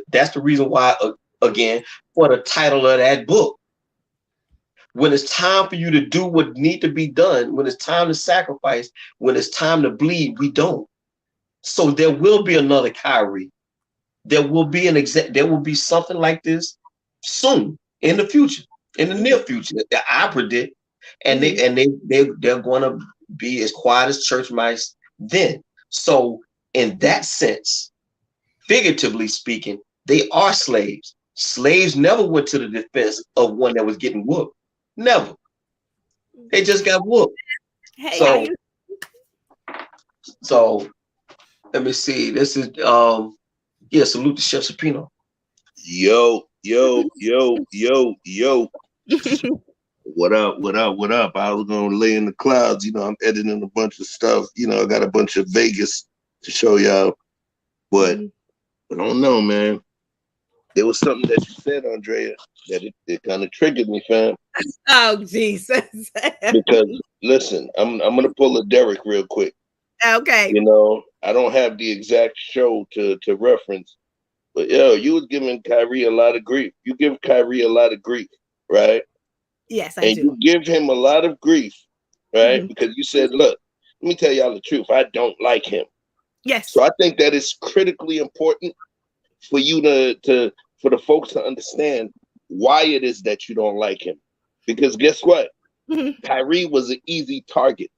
that's the reason why. Again, for the title of that book. When it's time for you to do what need to be done, when it's time to sacrifice, when it's time to bleed, we don't. So there will be another Kyrie. There will be there will be something like this soon in the future, in the near future. I predict, and they're going to be as quiet as church mice then. So in that sense, figuratively speaking, they are slaves. Slaves never went to the defense of one that was getting whooped. Never. They just got whooped. Hey, so let me see. This is salute to Chef Choupino. Yo. What up? I was gonna lay in the clouds, I'm editing a bunch of stuff, I got a bunch of Vegas to show y'all. But I don't know, man. There was something that you said, Andrea, that it kind of triggered me, fam. Oh, Jesus. Because listen, I'm gonna pull a Derrick real quick. Okay. I don't have the exact show to reference, but you was giving Kyrie a lot of grief. You give Kyrie a lot of grief, right? Yes, I do. And you give him a lot of grief, right? Because you said, look, let me tell y'all the truth. I don't like him. Yes. So I think that is critically important for you for the folks to understand why it is that you don't like him. Because guess what? Kyrie was an easy target.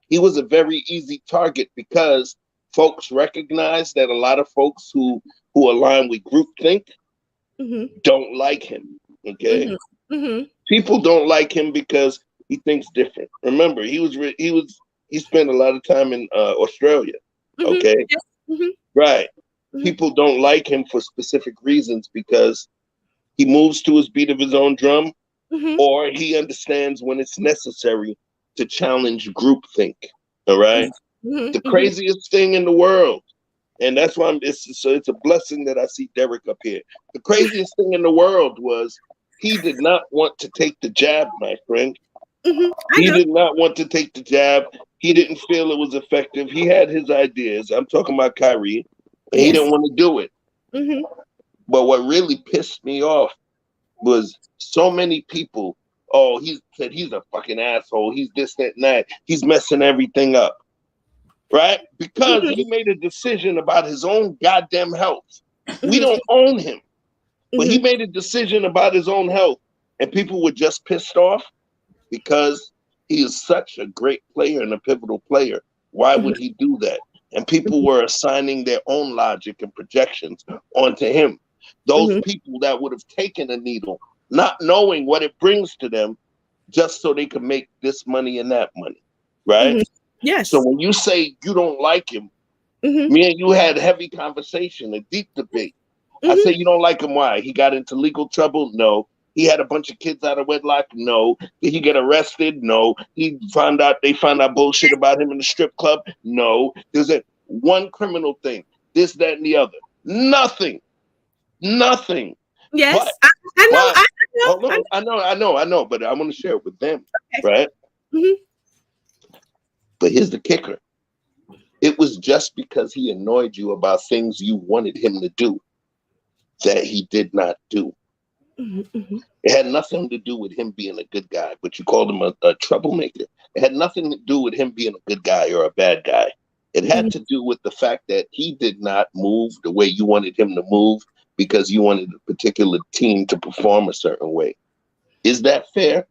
He was a very easy target because folks recognize that a lot of folks who align with groupthink don't like him. Okay. People don't like him because he thinks different. Remember, he spent a lot of time in Australia. Okay. Right. people don't like him for specific reasons because he moves to his beat of his own drum, or he understands when it's necessary to challenge groupthink. All right. The craziest thing in the world, and that's why it's a blessing that I see Derrick up here. The craziest thing in the world was he did not want to take the jab, my friend. He did not want to take the jab. He didn't feel it was effective. He had his ideas. I'm talking about Kyrie, and he didn't want to do it. But what really pissed me off was so many people, oh, he said he's a fucking asshole. He's this, that, and that. He's messing everything up. Right? Because he made a decision about his own goddamn health. We don't own him. But he made a decision about his own health. And people were just pissed off because he is such a great player and a pivotal player. Why would he do that? And people were assigning their own logic and projections onto him. Those people that would have taken a needle, not knowing what it brings to them, just so they could make this money and that money. Right? Yes. So when you say you don't like him, me and you had heavy conversation, a deep debate. I say you don't like him. Why? He got into legal trouble? No. He had a bunch of kids out of wedlock? No. Did he get arrested? No. They found out bullshit about him in the strip club? No. There's one criminal thing. This, that, and the other. Nothing. Yes. But, I know. But I want to share it with them, right? But here's the kicker. It was just because he annoyed you about things you wanted him to do that he did not do. It had nothing to do with him being a good guy, but you called him a troublemaker. It had nothing to do with him being a good guy or a bad guy. It had to do with the fact that he did not move the way you wanted him to move because you wanted a particular team to perform a certain way. Is that fair?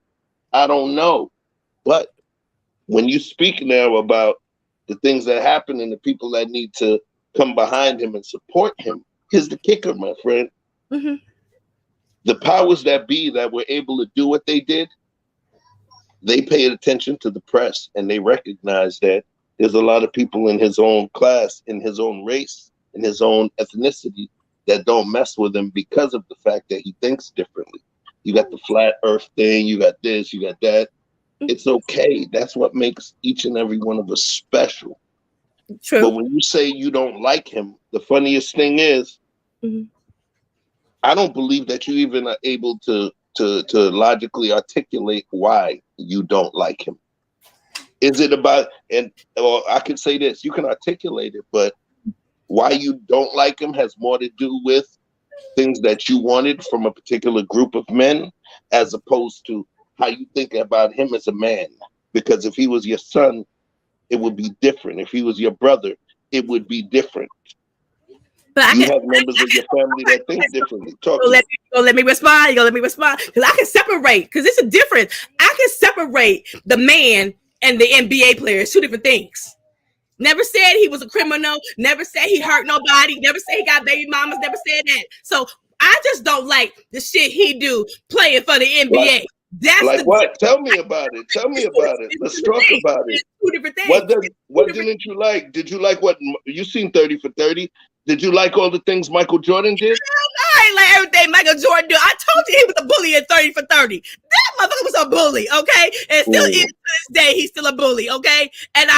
I don't know. But when you speak now about the things that happen and the people that need to come behind him and support him, here's the kicker, my friend. The powers that be that were able to do what they did, they paid attention to the press and they recognized that there's a lot of people in his own class, in his own race, in his own ethnicity that don't mess with him because of the fact that he thinks differently. You got the flat earth thing, you got this, you got that. It's okay. That's what makes each and every one of us special. True. But when you say you don't like him, the funniest thing is, I don't believe that you even are able to logically articulate why you don't like him. Is it about, or I could say this, you can articulate it, but why you don't like him has more to do with things that you wanted from a particular group of men, as opposed to how you think about him as a man. Because if he was your son, it would be different. If he was your brother, it would be different. But you have members of your family that think differently. Let me respond. Because I can separate, because it's a difference. I can separate the man and the NBA player. It's two different things. Never said he was a criminal. Never said he hurt nobody. Never said he got baby mamas. Never said that. So I just don't like the shit he do playing for the NBA. That's like what? Tell me about it. Let's talk about it. Two different things. What didn't you like? Did you like what you seen 30 for 30? Did you like all the things Michael Jordan did? I ain't like everything Michael Jordan did. I told you he was a bully at 30 for 30. That motherfucker was a bully, okay? And still is to this day, he's still a bully, okay? And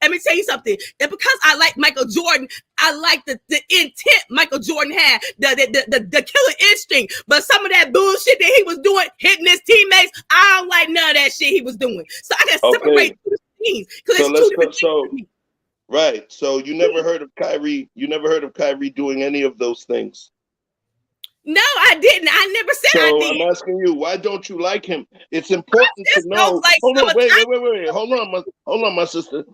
let me tell you something. And because I like Michael Jordan, I like the intent Michael Jordan had, the killer instinct. But some of that bullshit that he was doing, hitting his teammates, I don't like none of that shit he was doing. So I can separate two things. Because it's two different things. Right. So you never heard of Kyrie. You never heard of Kyrie doing any of those things. No, I didn't. I never said I did. I'm asking you, why don't you like him? It's important to know. Hold on, wait. Hold on, my sister.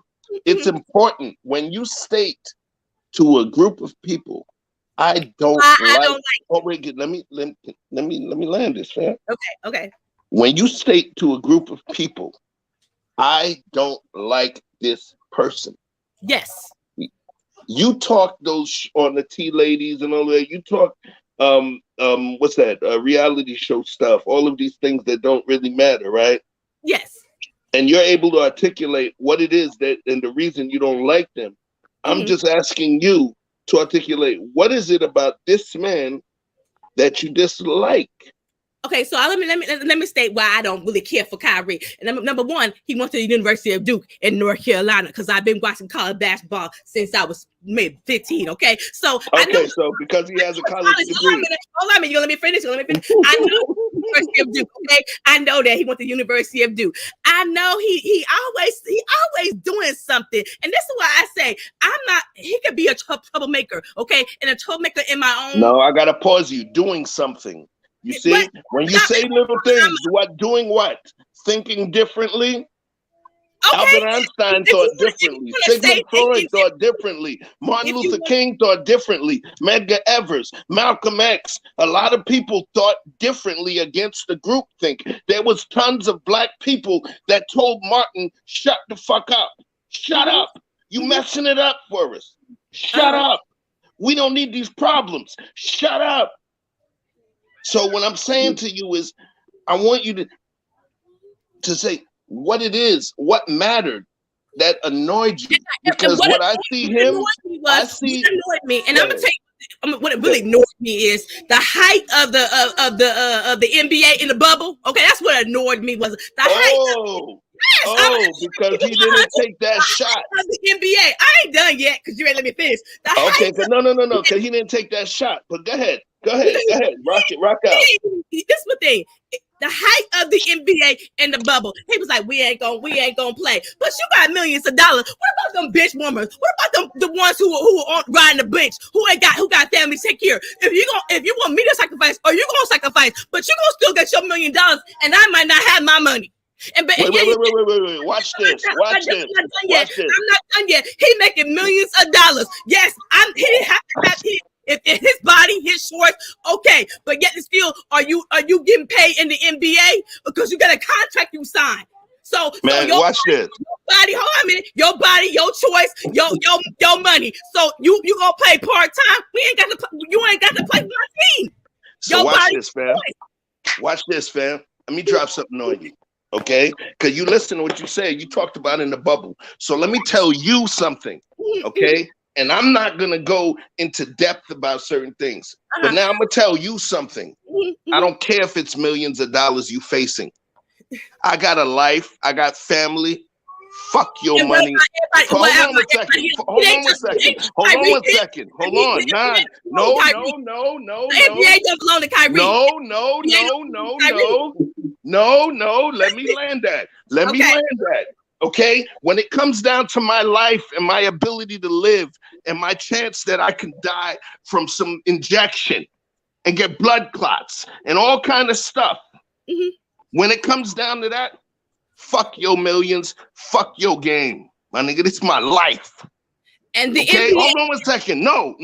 It's important when you state to a group of people, I don't like. Oh wait, let me land this, fam. Okay. When you state to a group of people, I don't like this person. Yes. You talk those on the Tea Ladies and all that. You talk, what's that? Reality show stuff. All of these things that don't really matter, right? Yes. And you're able to articulate what it is that and the reason you don't like them. I'm just asking you to articulate what is it about this man that you dislike. Okay, so let me state why I don't really care for Kyrie. And number one, he went to the University of Duke in North Carolina because I've been watching college basketball since I was maybe 15. Okay, so I know, so because he has a college degree. Hold on, you gonna let me finish? I know University of Duke. Okay, I know that he went to the University of Duke. I know he always doing something, and this is why I say I'm not. He could be a troublemaker. Okay, and a troublemaker in my own. No, I gotta pause you. Doing something. You see, when you say little things, doing what? Thinking differently? Okay. Albert Einstein thought differently. Sigmund Freud thought differently. Martin Luther King thought differently. Medgar Evers, Malcolm X. A lot of people thought differently against the groupthink. There was tons of black people that told Martin, shut the fuck up. Shut up. You messing it up for us. Shut up. We don't need these problems. Shut up. So what I'm saying to you is, I want you to say what it is, what mattered that annoyed you. Because what I see him, I see annoyed me, and I'm gonna tell you what it really annoyed me is the height of the NBA in the bubble. Okay, that's what annoyed me was the height. Because he didn't take that shot. The NBA. I ain't done yet because you ain't let me finish. Okay, no, because he didn't take that shot. But go ahead. Rock out. This is the thing. The height of the NBA in the bubble. He was like, we ain't gonna play. But you got millions of dollars. What about them bench warmers? What about the ones who are riding the bench, who got families to take care? If you want me to sacrifice, or you gonna sacrifice, but you gonna still get your $1 million, and I might not have my money. And wait. Watch this. I'm not done yet. He making millions of dollars. Yes, he didn't have to have if his body, his shorts, okay, but yet still, are you getting paid in the NBA because you got a contract you signed? So watch this. Your body, hold on a minute. Your body, your choice, your money. So you gonna play part time? You ain't got to play for my team. So watch this, fam. Let me drop something on you. Okay, because you listen to what you said. You talked about in the bubble. So let me tell you something. Okay. And I'm not going to go into depth about certain things. But now I'm going to tell you something. I don't care if it's millions of dollars you facing. I got a life. I got family. Fuck your money. Hold on one second. Hold on. No. Let me land that. Okay, when it comes down to my life and my ability to live and my chance that I can die from some injection and get blood clots and all kind of stuff, when it comes down to that, fuck your millions, fuck your game, my nigga. This is my life. And the NBA- hold on 1 second. No.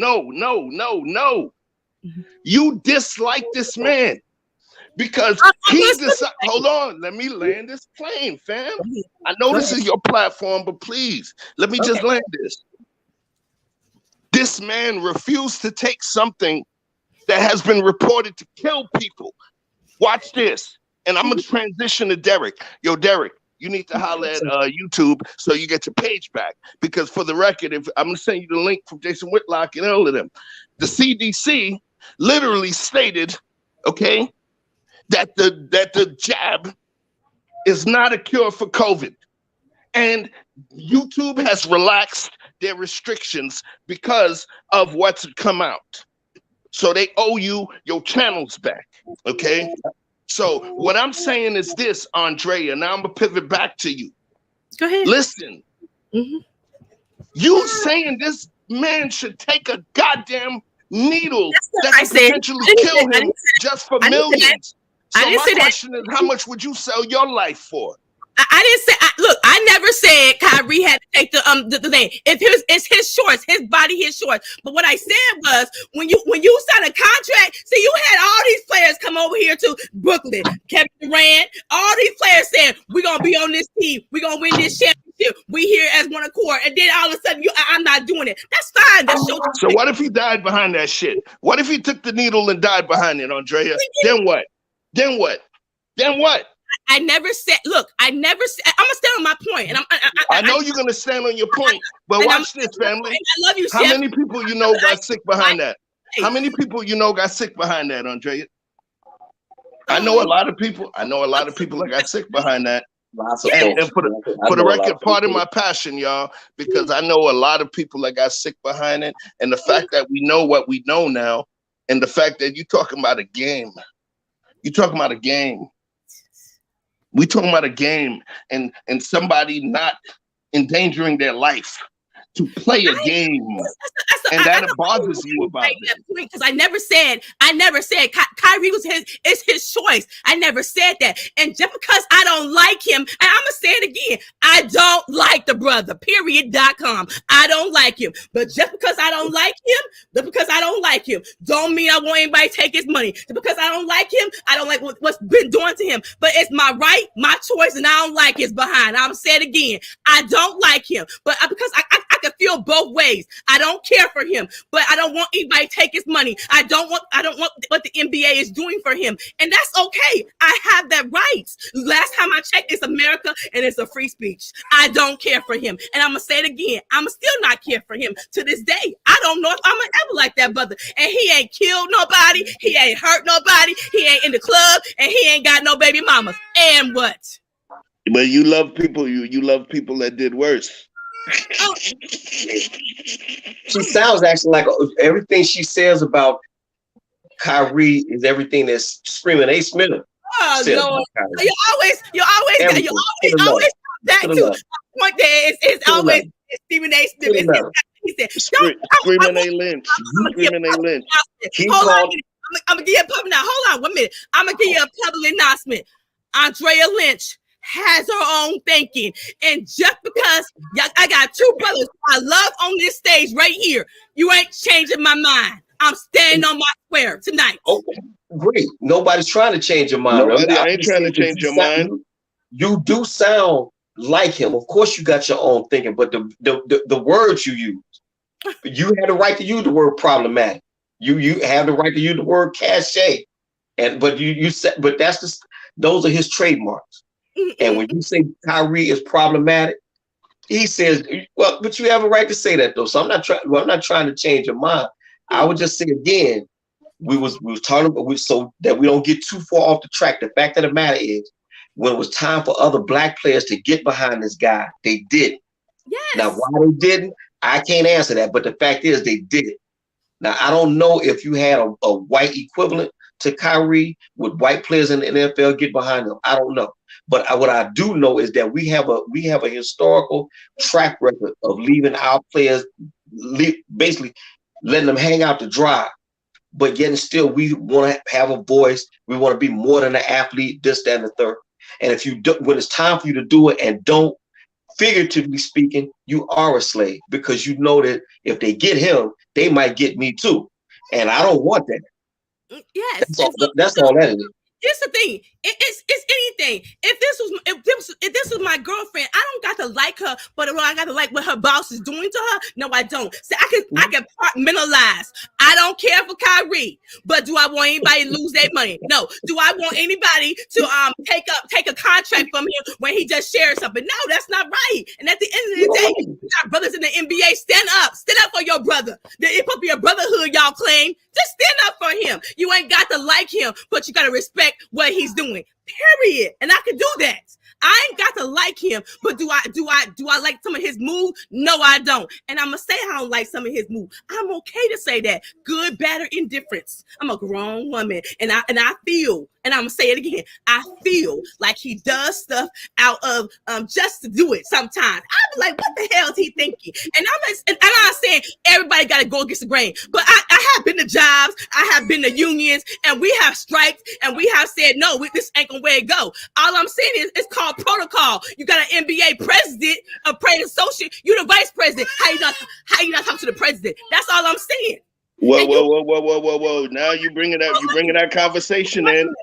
You dislike this man. Because hold on, let me land this plane, fam. I know this is your platform, but please, let me just land this. This man refused to take something that has been reported to kill people. Watch this. And I'm going to transition to Derrick. Yo, Derrick, you need to holler at YouTube so you get your page back. Because for the record, if I'm going to send you the link from Jason Whitlock and all of them. The CDC literally stated, okay, that the jab is not a cure for COVID. And YouTube has relaxed their restrictions because of what's come out. So they owe you your channels back, okay? So what I'm saying is this, Andrea, now I'm going to pivot back to you. Go ahead. Listen, you saying this man should take a goddamn needle that could potentially kill him just for millions. So my question is, how much would you sell your life for? I didn't say. Look, I never said Kyrie had to take the thing. It's his shorts, his body, his shorts. But what I said was, when you sign a contract, see, you had all these players come over here to Brooklyn, Kevin Durant, all these players saying, we're gonna be on this team, we're gonna win this championship, we here as one accord, and then all of a sudden I'm not doing it. That's fine. That's your so what if he died behind that shit? What if he took the needle and died behind it, Andrea? Then what? I never said. Look, I never said. I'm gonna stand on my point, and I know you're gonna stand on your point, but watch this, family. I love you, How Chef. many people you know got sick behind that? How many people you know got sick behind that, Andrea? I know a lot of people. I know a lot of people that got sick behind that. And for the record, pardon my passion, y'all, because I know a lot of people that got sick behind it. And the fact that we know what we know now, and the fact that you're talking about a game. You're talking about a game. We talking about a game and somebody not endangering their life to play a game, and that bothers you about it. Because I never said Kyrie was his choice. I never said that. And just because I don't like him, and I'm gonna say it again, I don't like the brother. Period.com. I don't like him. But just because I don't like him, don't mean I want anybody to take his money. Just because I don't like him, I don't like what's been done to him. But it's my right, my choice, and I don't like his behind. I'm gonna say it again. I don't like him, but because I can feel both ways. I don't care for him, but I don't want anybody to take his money. I don't want what the NBA is doing for him, and that's okay. I have that right. Last time I checked, it's America and it's a free speech. I don't care for him, and I'm gonna say it again. I'm still not care for him to this day. I don't know if I'm gonna ever like that brother, and he ain't killed nobody. He ain't hurt nobody. He ain't in the club, and he ain't got no baby mamas. And what? But you love people. You love people that did worse. Oh. She sounds actually like everything she says about Kyrie is everything that's screaming A. Smith. Oh Lord! You always that too. Point there is always Stephen A. Smith. He said, "Screaming A. Lynch." Screaming A. Lynch. Hold on, I'm gonna give you a public. Now, hold on, 1 minute. I'm gonna give you a public announcement. Andrea Lynch has her own thinking, and just because I got two brothers I love on this stage right here, you ain't changing my mind. I'm standing on my square tonight. Okay, great. Nobody's trying to change your mind. Nobody ain't trying to change your mind. You do sound like him. Of course, you got your own thinking, but the words you use, you have the right to use the word problematic. You have the right to use the word cachet, but you said, but that's just those are his trademarks. And when you say Kyrie is problematic, he says, well, but you have a right to say that though. So I'm not trying to change your mind. I would just say again, we was talking about so that we don't get too far off the track. The fact of the matter is, when it was time for other black players to get behind this guy, they didn't. Yes. Now, why they didn't, I can't answer that. But the fact is, they did it. Now, I don't know if you had a white equivalent to Kyrie, would white players in the NFL get behind him? I don't know. But what I do know is that we have a historical track record of leaving our players, basically letting them hang out to dry. But yet and still, we want to have a voice. We want to be more than an athlete, this, that, and the third. And if you do, when it's time for you to do it and don't, figuratively speaking, you are a slave, because you know that if they get him, they might get me too. And I don't want that. Yes. That's all that is. Here's the thing. It's anything. If this was my girlfriend, I don't got to like her, but I got to like what her boss is doing to her. No, I don't. So I can compartmentalize. I don't care for Kyrie, but do I want anybody to lose their money? No. Do I want anybody to take a contract from him when he just shares something? No, that's not right. And at the end of the day, you got brothers in the NBA. Stand up for your brother. It could be a brotherhood y'all claim. Just stand up for him. You ain't got to like him, but you got to respect what he's doing. Period. And I can do that. I ain't got to like him, but do I like some of his moves? No, I don't. And I'm gonna say I don't like some of his moves. I'm okay to say that. Good, bad, or indifference. I'm a grown woman, and I feel, and I'm gonna say it again, I feel like he does stuff out of just to do it sometimes. I'm like, what the hell is he thinking? And I'm not saying everybody gotta go against the grain, but I have been to jobs, I have been to unions, and we have strikes, and we have said, no, this ain't gonna where it go. All I'm saying is it's called protocol. You got an NBA president, a president associate, you the vice president. How you not talk to the president? That's all I'm saying. Whoa. Now you bringing that conversation in.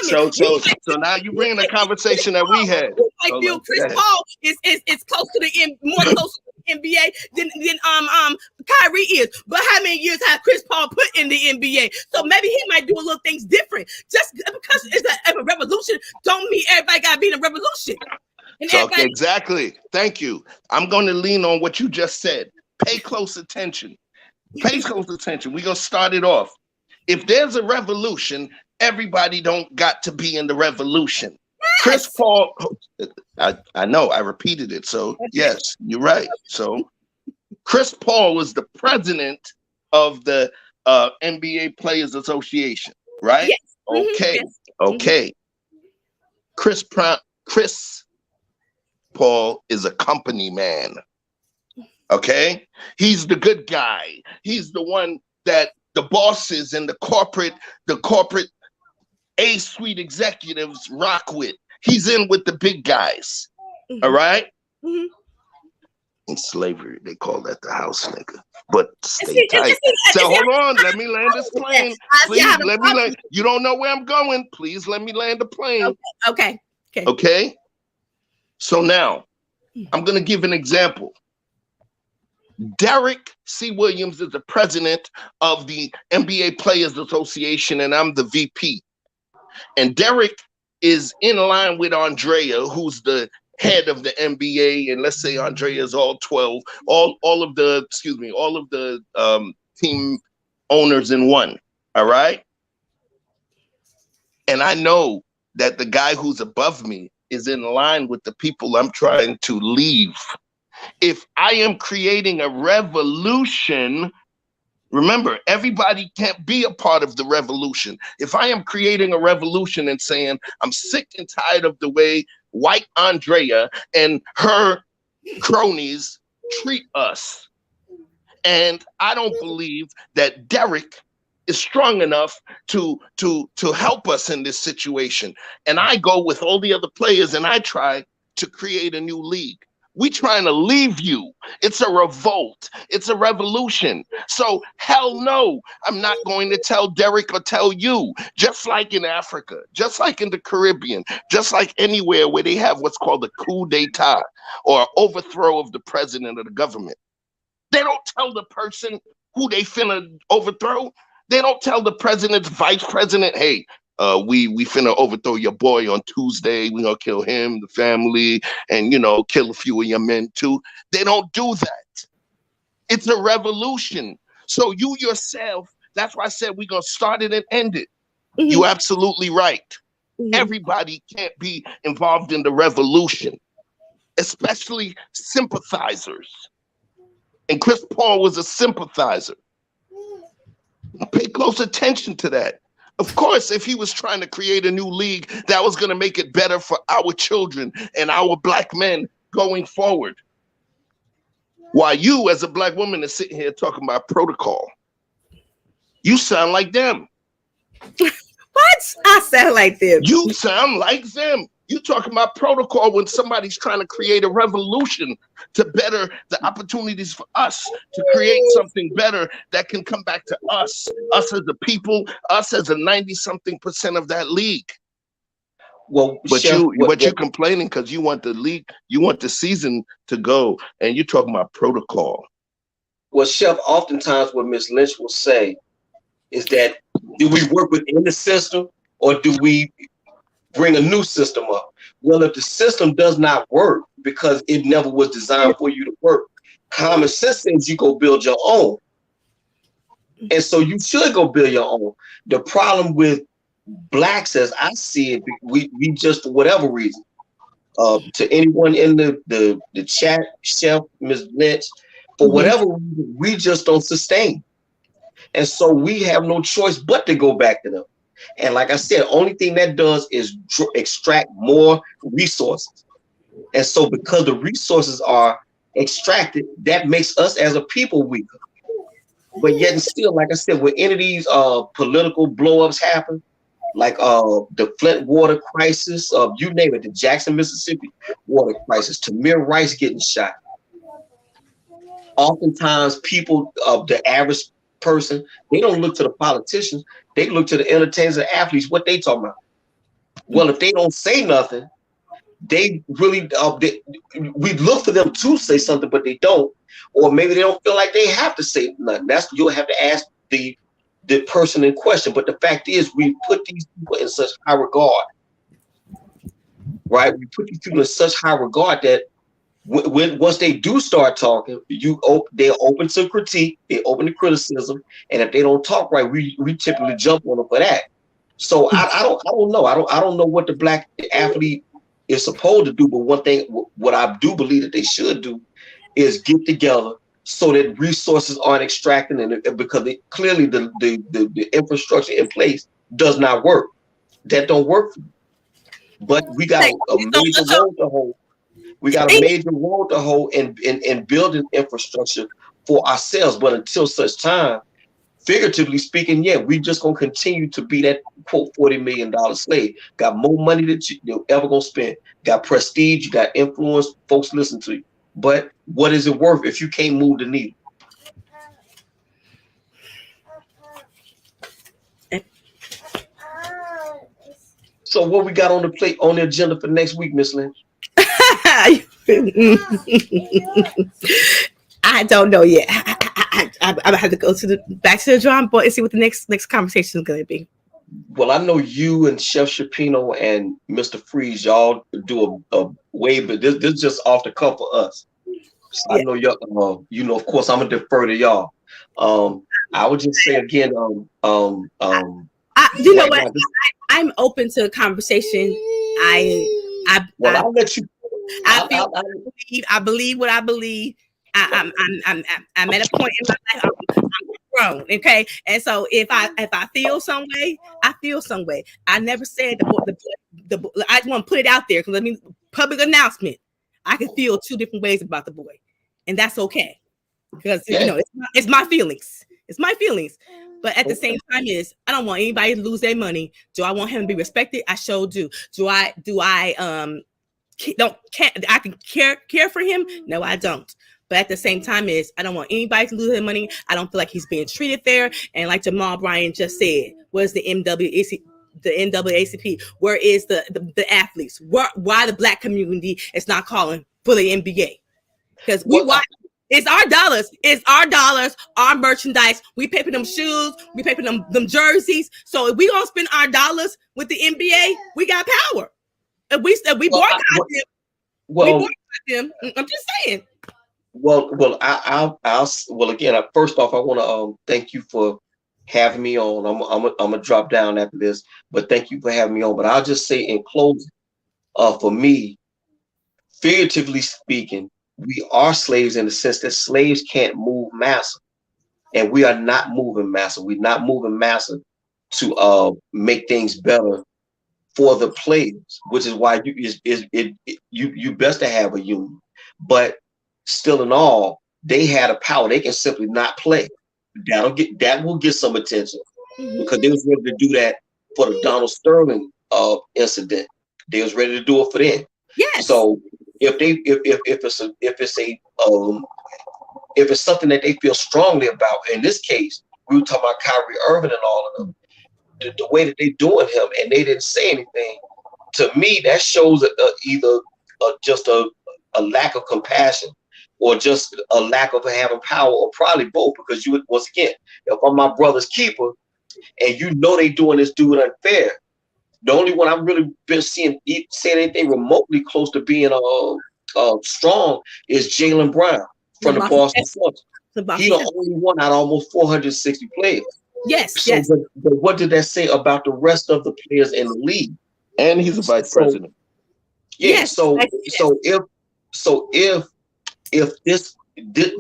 So now you bringing the conversation that we had. I feel Chris Paul is close to the more close to NBA than Kyrie is. But how many years has Chris Paul put in the NBA? So maybe he might do a little things different. Just because it's a revolution, don't mean everybody got to be in a revolution. So, exactly. Thank you. I'm going to lean on what you just said. Pay close attention. Pay close attention. We're going to start it off. If there's a revolution, everybody don't got to be in the revolution. Yes. Chris Paul, I know, I repeated it. So, yes, you're right. So, Chris Paul was the president of the NBA Players Association, right? Yes. Okay. Yes. Okay. Chris Paul is a company man. Okay? He's the good guy. He's the one that the bosses and the corporate A-suite executives rock with. He's in with the big guys. Mm-hmm. All right? Mm-hmm. In slavery, they call that the house nigga. But stay tight. So hold on, let me land this plane. Please let me land. You don't know where I'm going. Please let me land the plane. Okay. So now, I'm going to give an example. Derrick C. Williams is the president of the NBA Players Association, and I'm the VP. And Derrick is in line with Andrea, who's the head of the NBA, and let's say Andrea is all 12, all of the team owners in one. All right. And I know that the guy who's above me is in line with the people I'm trying to leave. If I am creating a revolution, remember, everybody can't be a part of the revolution. If I am creating a revolution and saying, I'm sick and tired of the way white Andrea and her cronies treat us, and I don't believe that Derrick is strong enough to help us in this situation, and I go with all the other players and I try to create a new league. We trying to leave you. It's a revolt. It's a revolution. So hell no, I'm not going to tell Derrick or tell you. Just like in Africa, just like in the Caribbean, just like anywhere where they have what's called a coup d'etat or overthrow of the president of the government. They don't tell the person who they finna overthrow. They don't tell the president's vice president, hey, we finna overthrow your boy on Tuesday. We gonna kill him, the family, and kill a few of your men too. They don't do that. It's a revolution. So you yourself, that's why I said we're gonna start it and end it. Mm-hmm. You're absolutely right. Mm-hmm. Everybody can't be involved in the revolution, especially sympathizers. And Chris Paul was a sympathizer. Pay close attention to that. Of course, if he was trying to create a new league, that was going to make it better for our children and our black men going forward. While you, as a black woman, is sitting here talking about protocol. You sound like them. What? I sound like them. You sound like them. You talking about protocol when somebody's trying to create a revolution to better the opportunities for us to create something better that can come back to us as the people, us as a 90-something% of that league. Well, but Chef, you're complaining because you want the league, you want the season to go, and you're talking about protocol. Well, Chef, oftentimes what Ms. Lynch will say is that, do we work within the system or do we bring a new system up? Well, if the system does not work because it never was designed for you to work, common sense says you go build your own. And so you should go build your own. The problem with blacks, as I see it, we just, for whatever reason, to anyone in the chat, Chef, Ms. Lynch, for whatever reason, we just don't sustain. And so we have no choice but to go back to them. And like I said, only thing that does is extract more resources. And so because the resources are extracted, that makes us as a people weaker. But yet and still, like I said, when any of these political blowups happen, like the Flint water crisis, you name it, the Jackson, Mississippi water crisis, Tamir Rice getting shot. Oftentimes people, the average person, they don't look to the politicians, they look to the entertainers and athletes, what they talking about. Well, if they don't say nothing, they really we look for them to say something, but they don't. or maybe they don't feel like they have to say nothing. You'll have to ask the person in question. But the fact is, we put these people in such high regard, right? We put these people in such high regard that when once they do start talking, they're open to critique, they're open to criticism, and if they don't talk right, we typically jump on them for that. So I don't know. I don't know what the black athlete is supposed to do, but one thing what I do believe that they should do is get together so that resources aren't extracted, and because clearly the infrastructure in place does not work. That don't work. But we got a major role to hold. We got a major role to hold in building infrastructure for ourselves. But until such time, figuratively speaking, yeah, we just gonna continue to be that quote $40 million slave. Got more money than you're ever gonna spend. Got prestige, you got influence, folks listen to you. But what is it worth if you can't move the needle? So what we got on the plate on the agenda for next week, Miss Lynch? I don't know yet. I have to go back to the drawing board and see what the next conversation is going to be. Well, I know you and Chef Choupino and Mr. Freeze, y'all do a way, but this is just off the cuff for us. So yeah. I know y'all. Of course, I'm gonna defer to y'all. I would just say again, you know what? I'm open to a conversation. I'll let you. I believe what I believe. I'm at a point in my life. I'm grown, okay. And so if I feel some way, I feel some way. I never said the I just want to put it out there because public announcement. I can feel two different ways about the boy, and that's okay because it's my feelings. It's my feelings. But at the same time, I don't want anybody to lose their money. Do I want him to be respected? I sure do. Do I I can care for him? No, I don't. But at the same time, I don't want anybody to lose their money. I don't feel like he's being treated fair. And like Jamal Bryant just said, where's the NAACP? Where is the athletes? Why the black community is not calling for the NBA? Because it's our dollars. It's our dollars, our merchandise. We pay for them shoes. We pay for them jerseys. So if we gonna spend our dollars with the NBA, we got power. If we boycott them, we boycott them. I'm just saying. Well, again, first off, I want to thank you for having me on. I'm gonna drop down after this, but thank you for having me on. But I'll just say in closing, for me, figuratively speaking, we are slaves in the sense that slaves can't move massa, and we are not moving massa. We're not moving massa to make things better for the players, which is why you best to have a union. But still in all, they had a power. They can simply not play. That will get some attention because they was ready to do that for the Donald Sterling incident. They was ready to do it for them. Yes. So if it's something that they feel strongly about, in this case, we were talking about Kyrie Irving and all of them, the way that they doing him, and they didn't say anything. To me, that shows either just a lack of compassion or just a lack of having power, or probably both. Because once again, if I'm my brother's keeper, and they doing this dude unfair, the only one I've really been saying anything remotely close to being strong is Jaylen Brown from the Boston Celtics. He's the only one out of almost 460 players. Yes, so, yes. But what did that say about the rest of the players in the league? And he's a vice president. Yeah. Yes, so if this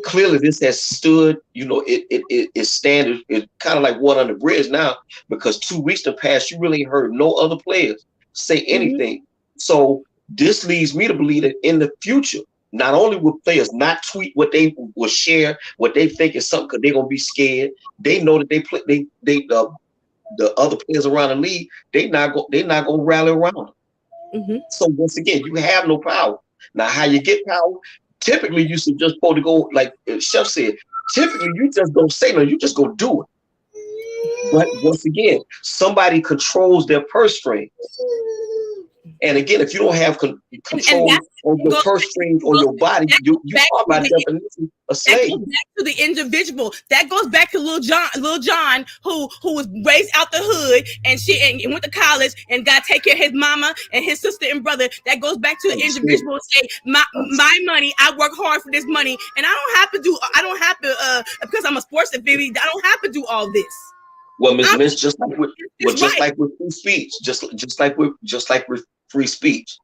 clearly this has stood, it's standard. It's kind of like water on the bridge now, because 2 weeks to pass, you really heard no other players say anything. So this leads me to believe that in the future, not only will players not tweet what they will share, what they think is something, because they're gonna be scared. They know that the other players around the league, they're not gonna rally around them. So once again, you have no power. Now, how you get power? Typically, you should just supposed to go, like Chef said, typically you just don't say no, you just go do it. But once again, somebody controls their purse strings. And again, if you don't have control of your purse strings or your body, you are by definition a slave. That goes back to the individual. That goes back to Lil John, who was raised out the hood and went to college and got to take care of his mama and his sister and brother. That goes back to the individual. Say my money. I work hard for this money, and I don't have to because I'm a sports affiliate. I don't have to do all this. Well, Miss, just like with free speech, just like with free speech,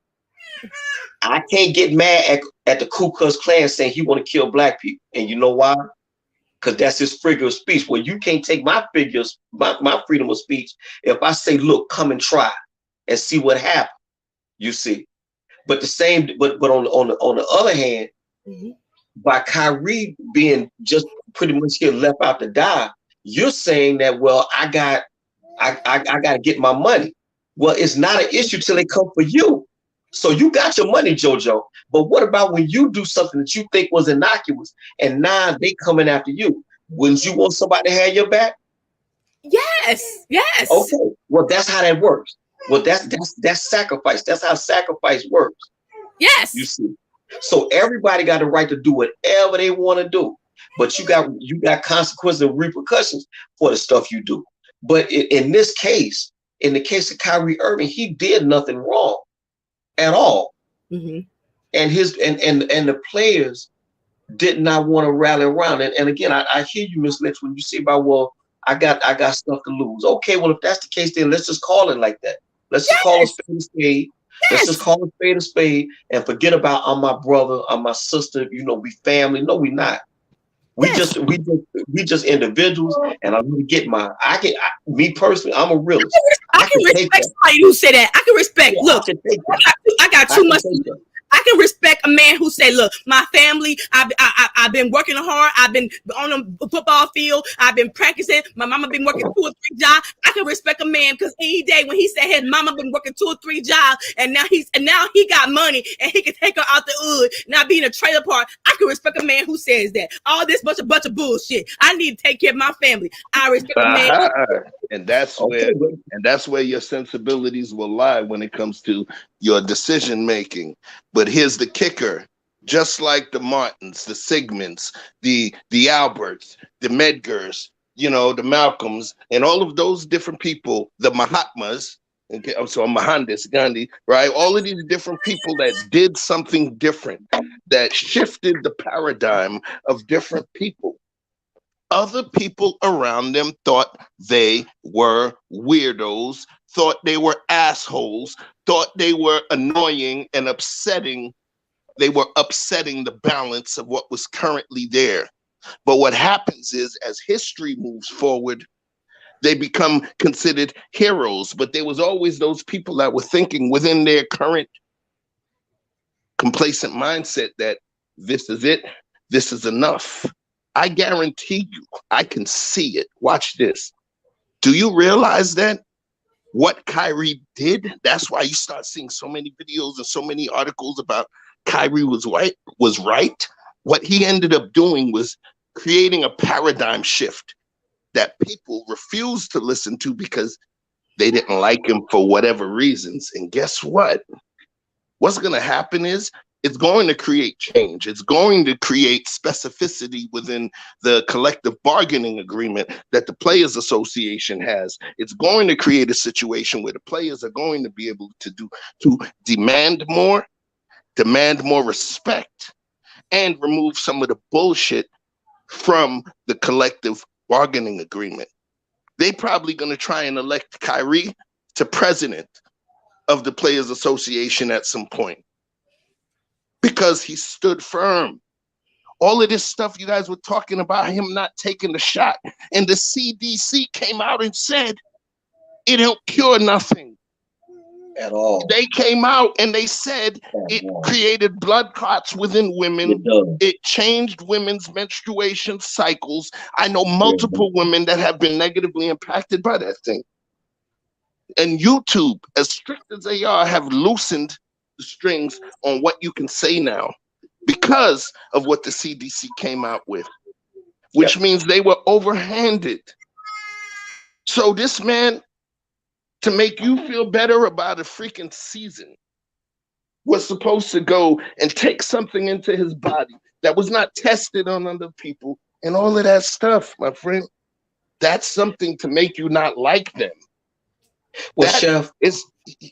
I can't get mad at the Ku Klux Klan saying he want to kill black people, and you know why? Because that's his figure of speech. Well, you can't take my freedom of speech if I say, look, come and try and see what happens. You see, but on the other hand, by Kyrie being just pretty much here left out to die. You're saying that, well, I got to get my money. Well, it's not an issue till they come for you. So you got your money, JoJo. But what about when you do something that you think was innocuous and now they coming after you? Wouldn't you want somebody to have your back? Yes. Okay. Well, that's how that works. Well, that's sacrifice. That's how sacrifice works. Yes. You see. So everybody got the right to do whatever they want to do. But you got consequences and repercussions for the stuff you do. But in this case, in the case of Kyrie Irving, he did nothing wrong at all. And the players did not want to rally around. And again, I hear you, Miss Lynch, when you say about, well, I got stuff to lose. Okay, well, if that's the case, then let's just call it like that. Let's just call a spade a spade. Let's just call a spade and forget about I'm my brother, I'm my sister, we family. No, we not. We just individuals, and I'm gonna get mine. Me personally, I'm a realist. I can respect somebody who say that. I can respect. Yeah, look, I got too much. I can respect a man who say, look, my family, I've been working hard. I've been on the football field. I've been practicing. My mama been working 2 or 3 jobs. I can respect a man because any day when he said his mama been working 2 or 3 jobs and now he got money and he can take her out the hood, not being a trailer park. I can respect a man who says that. All this bunch of bullshit. I need to take care of my family. I respect a man. And that's where your sensibilities will lie when it comes to your decision making. But here's the kicker. Just like the Martins, the Sigmunds, the Alberts, the Medgars, the Malcolms, and all of those different people, the Mahatmas, Mohandas, Gandhi, right? All of these different people that did something different, that shifted the paradigm of different people. Other people around them thought they were weirdos, thought they were assholes, thought they were annoying and upsetting. They were upsetting the balance of what was currently there. But what happens is, as history moves forward, they become considered heroes. But there was always those people that were thinking within their current complacent mindset that this is it, this is enough. I guarantee you, I can see it. Watch this. Do you realize that what Kyrie did? That's why you start seeing so many videos and so many articles about Kyrie was right. What he ended up doing was creating a paradigm shift that people refused to listen to because they didn't like him for whatever reasons. And guess what? What's going to happen is it's going to create change. It's going to create specificity within the collective bargaining agreement that the Players Association has. It's going to create a situation where the players are going to be able to demand more respect, and remove some of the bullshit from the collective bargaining agreement. They probably going to try and elect Kyrie to president of the Players Association at some point, because he stood firm. All of this stuff you guys were talking about, him not taking the shot, and the CDC came out and said it don't cure nothing at all. They came out and they said it created blood clots within women. It changed women's menstruation cycles. I know multiple women that have been negatively impacted by that thing. And YouTube, as strict as they are, have loosened the strings on what you can say now because of what the CDC came out with, which means they were overhanded. So this man to make you feel better about a freaking season was supposed to go and take something into his body that was not tested on other people and all of that stuff, my friend. That's something to make you not like them. Well, That Chef,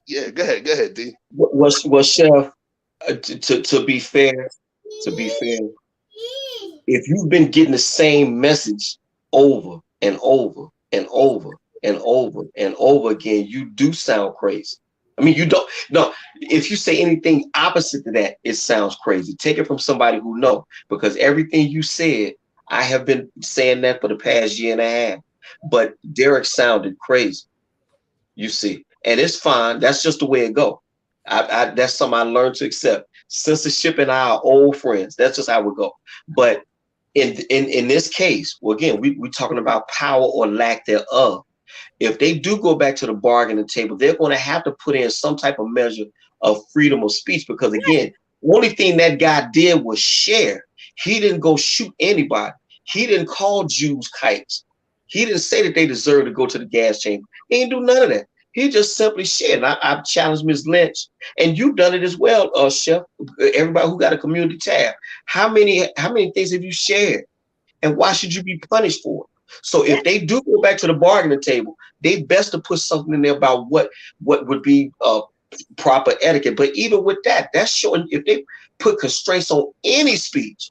yeah, go ahead, D. well, Chef, to be fair, if you've been getting the same message over and over and over and over and over again, you do sound crazy. I mean, you don't. No, if you say anything opposite to that, it sounds crazy. Take it from somebody who knows, because everything you said, I have been saying that for the past year and a half. But Derrick sounded crazy. You see, and it's fine. That's just the way it go. That's something I learned to accept. Censorship and I are old friends. That's just how we go. But in this case, well, again, we're talking about power or lack thereof. If they do go back to the bargaining table, they're going to have to put in some type of measure of freedom of speech, because again, the only thing that guy did was share. He didn't go shoot anybody. He didn't call Jews kites. He didn't say that they deserve to go to the gas chamber. He didn't do none of that. He just simply shared. And I've challenged Ms. Lynch, and you've done it as well, Chef. Everybody who got a community tab. How many things have you shared? And why should you be punished for it? So if they do go back to the bargaining table, they best to put something in there about what would be proper etiquette. But even with that, that's showing, if they put constraints on any speech,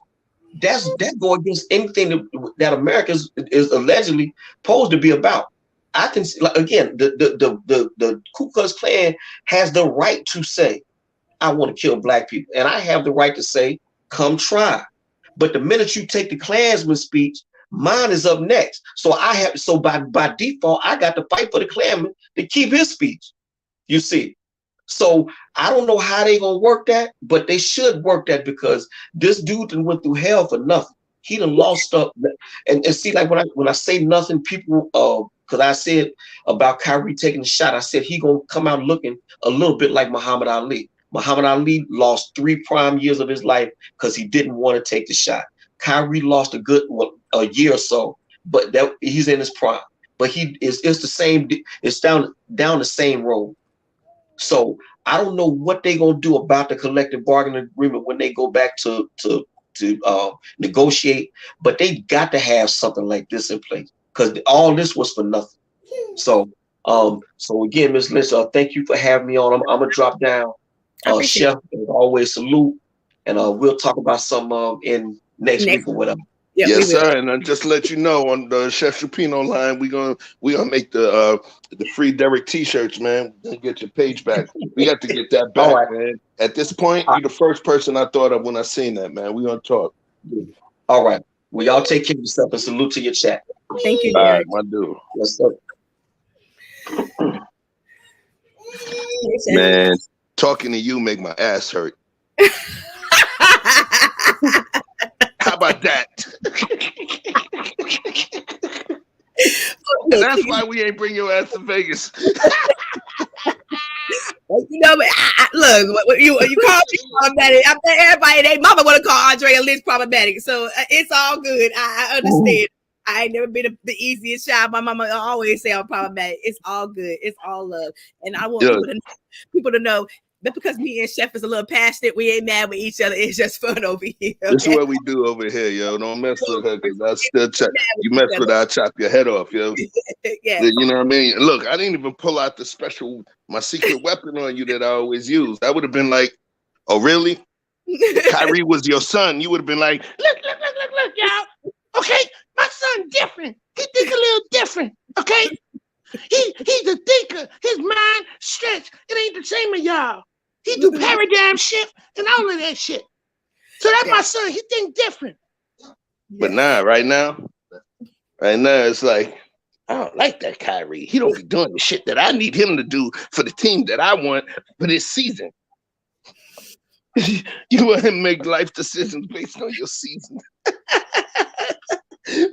that go against anything that America is allegedly supposed to be about. I can see, like, again, the Ku Klux Klan has the right to say, I want to kill black people, and I have the right to say, come try. But the minute you take the Klansman speech, mine is up next. So by default, I got to fight for the Klanman to keep his speech. You see. So I don't know how they gonna work that, but they should work that, because this dude done went through hell for nothing. He done lost stuff. And see, like when I say nothing, people because I said about Kyrie taking the shot, I said he gonna come out looking a little bit like Muhammad Ali. Muhammad Ali lost 3 prime years of his life because he didn't want to take the shot. Kyrie lost a year or so, but he's in his prime. But it's the same. It's down the same road. So I don't know what they're gonna do about the collective bargaining agreement when they go back to negotiate. But they got to have something like this in place, because all this was for nothing. So again, Ms. Lynch, thank you for having me on. I'm gonna drop down. Chef, as always, salute, and we'll talk about some in next week or whatever. Yeah, yes, sir. And just to let you know, on the Chef Choupino line, we gonna make the free Derrick t-shirts, man. We're gonna get your page back. We got to get that back, right, man. At this point, you're the first person I thought of when I seen that, man. We're gonna talk. All right. Well, y'all take care of yourself, and salute to your chat. Thank you, Derrick. All right, my dude. Yes, sir. Man, talking to you make my ass hurt. How about that? And that's why we ain't bring your ass to Vegas. You know, look, you call me problematic. I bet everybody, they mama want to call Andrea Lynch problematic. So it's all good. I understand. I ain't never been the easiest child. My mama always say I'm problematic. It's all good. It's all love. And I want people to know that because me and Chef is a little passionate, we ain't mad with each other. It's just fun over here. Okay? This is what we do over here, yo. Don't mess with her, because I still you mess with her, I'll chop your head off, yo. Yeah. You know what I mean? Look, I didn't even pull out my secret weapon on you that I always use. I would have been like, oh, really? If Kyrie was your son, you would have been like, look, y'all. Okay, my son different. He think a little different, okay? He's a thinker. His mind stretched. It ain't the same as y'all. He do paradigm shift and all of that shit. So that's my son. He think different. But right now, it's like, I don't like that Kyrie. He don't be doing the shit that I need him to do for the team that I want for this season. You want him to make life decisions based on your season.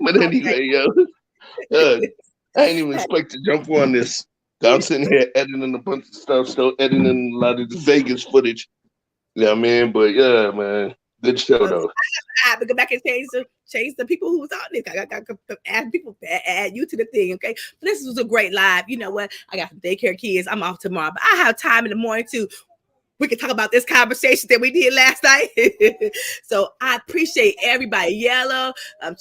But anyway, yo, I ain't even expect to jump on this. I'm sitting here editing a bunch of stuff, still editing a lot of the Vegas footage. You know what I mean? But yeah, man, Good show though. I have to go back and change the people who was on this. I got to add people, add you to the thing, okay? But this was a great live. You know what? I got some daycare kids. I'm off tomorrow, but I have time in the morning too. We can talk about this conversation that we did last night. So I appreciate everybody. Yellow,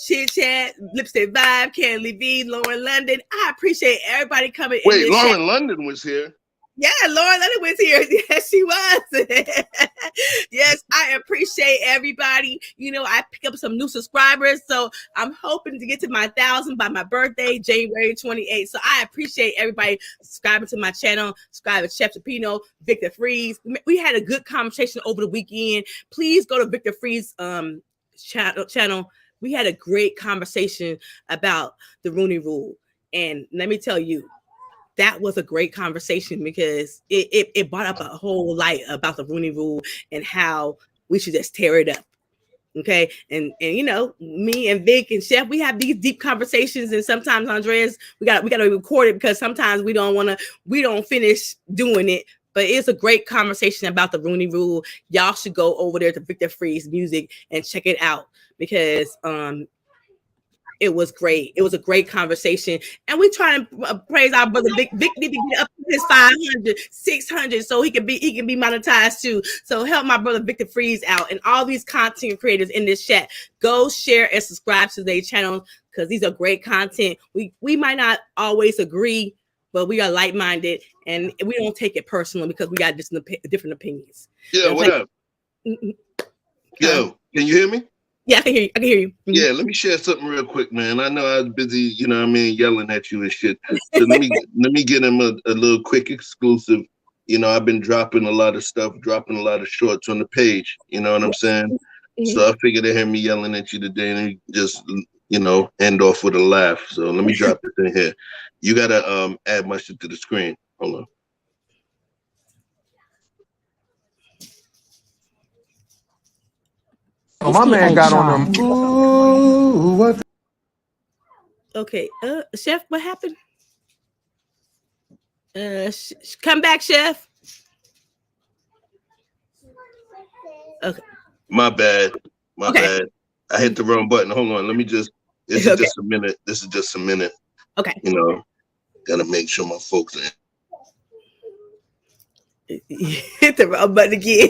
Chit Chat, Lipstick Vibe, Candy V, Lauren London. I appreciate everybody coming. Wait, Lauren London was here. Yeah, Lauren London was here. Yes, she was. Yes, I appreciate everybody. You know, I picked up some new subscribers, so I'm hoping to get to my 1,000 by my birthday, January 28th. So I appreciate everybody subscribing to my channel, subscribe to Chef Choupino, Victor Freeze. We had a good conversation over the weekend. Please go to Victor Freeze channel. We had a great conversation about the Rooney Rule. And let me tell you, that was a great conversation because it brought up a whole light about the Rooney Rule and how we should just tear it up. Okay. And you know, me and Vic and Chef, we have these deep conversations, and sometimes Andrea's we got to record it because sometimes we don't finish doing it. But it's a great conversation about the Rooney Rule. Y'all should go over there to Victor Freeze Music and check it out because it was great. It was a great conversation. And we try to praise our brother Vic. Vic need to get up to his 500, 600 so he can be monetized too. So help my brother Victor Freeze out and all these content creators in this chat. Go share and subscribe to their channel because these are great content. We might not always agree, but we are like-minded and we don't take it personally because we got different opinions. Yeah, what up? Yo, can you hear me? Yeah, I can hear you. Mm-hmm. Yeah, let me share something real quick, man. I know I was busy, you know what I mean, yelling at you and shit. So let me get him a little quick exclusive. You know, I've been dropping a lot of stuff, dropping a lot of shorts on the page. You know what I'm saying? Mm-hmm. So I figured they heard me yelling at you today and just, you know, end off with a laugh. So let me drop this in here. You gotta add my shit to the screen. Hold on. Oh, my man got on them. Ooh, what? Okay, Chef, what happened? Come back, Chef. Okay. My bad. My bad. I hit the wrong button. Hold on. Let me just. This is just a minute. This is just a minute. Okay. You know, gotta make sure my folks in. Hit the wrong button again.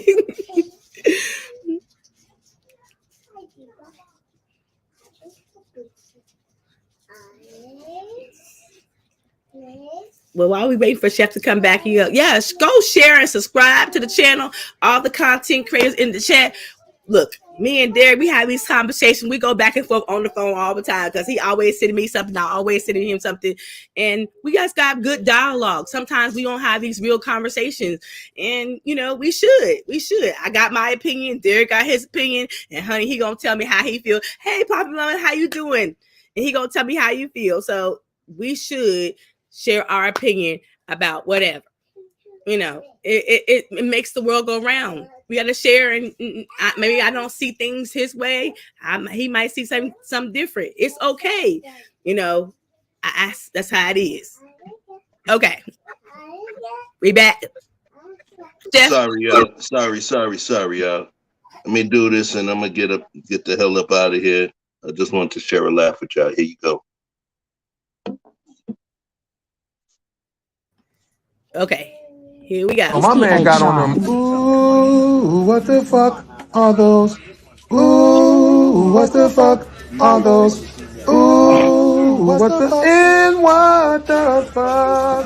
Well, while we wait for Chef to come back here, yes, go share and subscribe to the channel. All the content creators in the chat. Look, me and Derrick, we have these conversations. We go back and forth on the phone all the time because he always sending me something. I always sending him something. And we guys got good dialogue. Sometimes we don't have these real conversations. And, you know, we should. I got my opinion. Derrick got his opinion. And, honey, he going to tell me how he feel. Hey, Papa Mama, how you doing? And he going to tell me how you feel. So we should share our opinion about whatever. You know, it makes the world go round. We got to share, and maybe I don't see things his way. He might see something different. It's okay. You know, that's how it is. Okay. We back. Jeff? Sorry, y'all. Sorry, y'all. Let me do this, and I'm going to get the hell up out of here. I just want to share a laugh with y'all. Here you go. Okay. Here we go. Oh, my man got on them. Ooh, what the fuck are those? Ooh, what the fuck are those? Ooh, what the and what the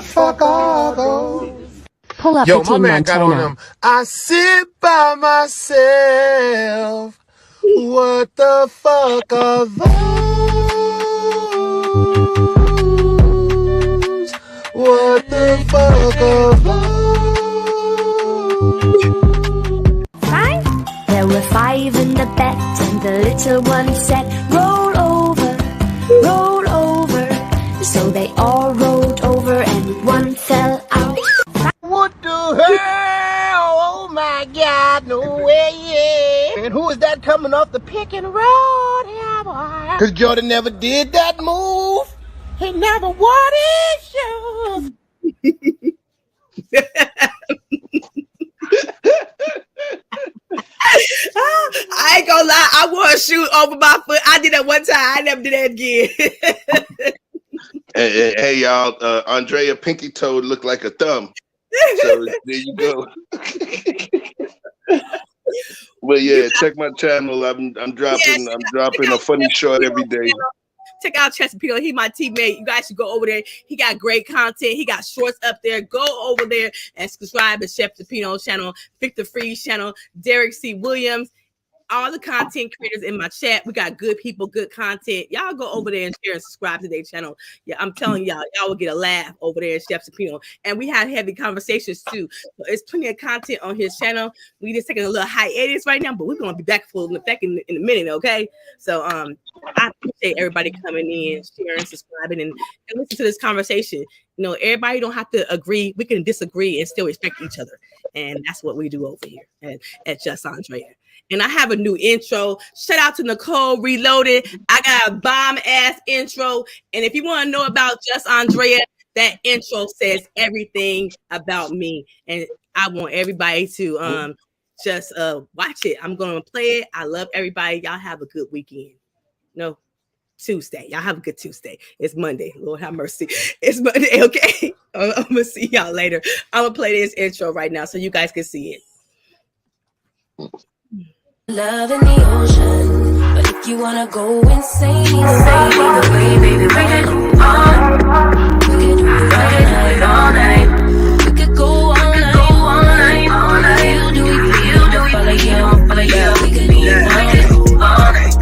fuck are those? Pull up Yo, the my Team man got on them. I sit by myself. What the fuck are those? What the fuck are those? There were 5 in the bed, and the little one said, roll over, roll over. So they all rolled over, and one fell out. What the hell? Oh my God, no way. And who is that coming off the picking road here, boy? Cause Jordan never did that move. He never wore his shoes. I lie, I wore a shoe over my foot. I did that one time. I never did that again. Hey, y'all, Andrea pinky toe looked like a thumb. So there you go. But yeah, check my channel. I'm dropping a funny short every day. Check out Choupino. He my teammate. You guys should go over there. He got great content. He got shorts up there. Go over there and subscribe to Chef Choupino's channel, Victor Free's channel, Derrick C. Williams. All the content creators in my chat. We got good people, good content. Y'all go over there and share and subscribe to their channel. Yeah, I'm telling y'all will get a laugh over there at Chef Choupino. And we had heavy conversations too. So it's plenty of content on his channel. We just taking a little hiatus right now, but we're gonna be back full effect in a minute, okay? So I appreciate everybody coming in, sharing, subscribing, and listen to this conversation. You know, everybody don't have to agree. We can disagree and still respect each other. And that's what we do over here at Just Andrea. And I have a new intro. Shout out to Nicole Reloaded. I got a bomb ass intro. And if you want to know about Just Andrea, that intro says everything about me. And I want everybody to just watch it. I'm going to play it. I love everybody. Y'all have a good weekend. No, Tuesday. Y'all have a good Tuesday. It's Monday. Lord have mercy. It's Monday, okay? I'm going to see y'all later. I'm going to play this intro right now so you guys can see it. Love in the ocean, but if you wanna go insane, either way, baby, we could go on. We could do it all night. We could go all night. You do it, follow you. We could be all night.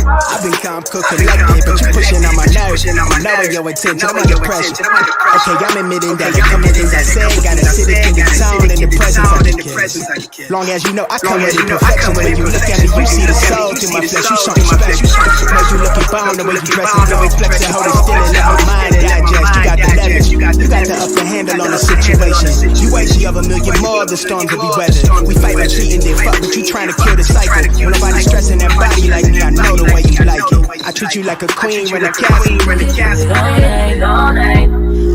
I've been calm, cool, collected, but you pushing on my nerves. I'm knowing your intention, I'm under pressure. Okay, I'm admitting that the things I said got acidic in the tone and the presence I can kill. Long as you know I come with perfection. When you look at me, you see the soul through my flesh. You something special. Know you looking bomb, the way you dress and the way flexing, hold it still and let my mind digest. You got the leverage, you got the upper handle on the situation. You worthy of a million more of the storms that we weather. We fight by cheating, then fuck, but you trying to kill the cycle. When nobody's stressing that body like me, I know the way you like it. I treat you like a queen, run a castle. All night.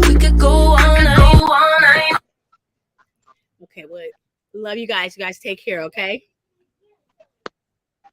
We could go all night. Okay, well, love you guys. You guys take care, okay?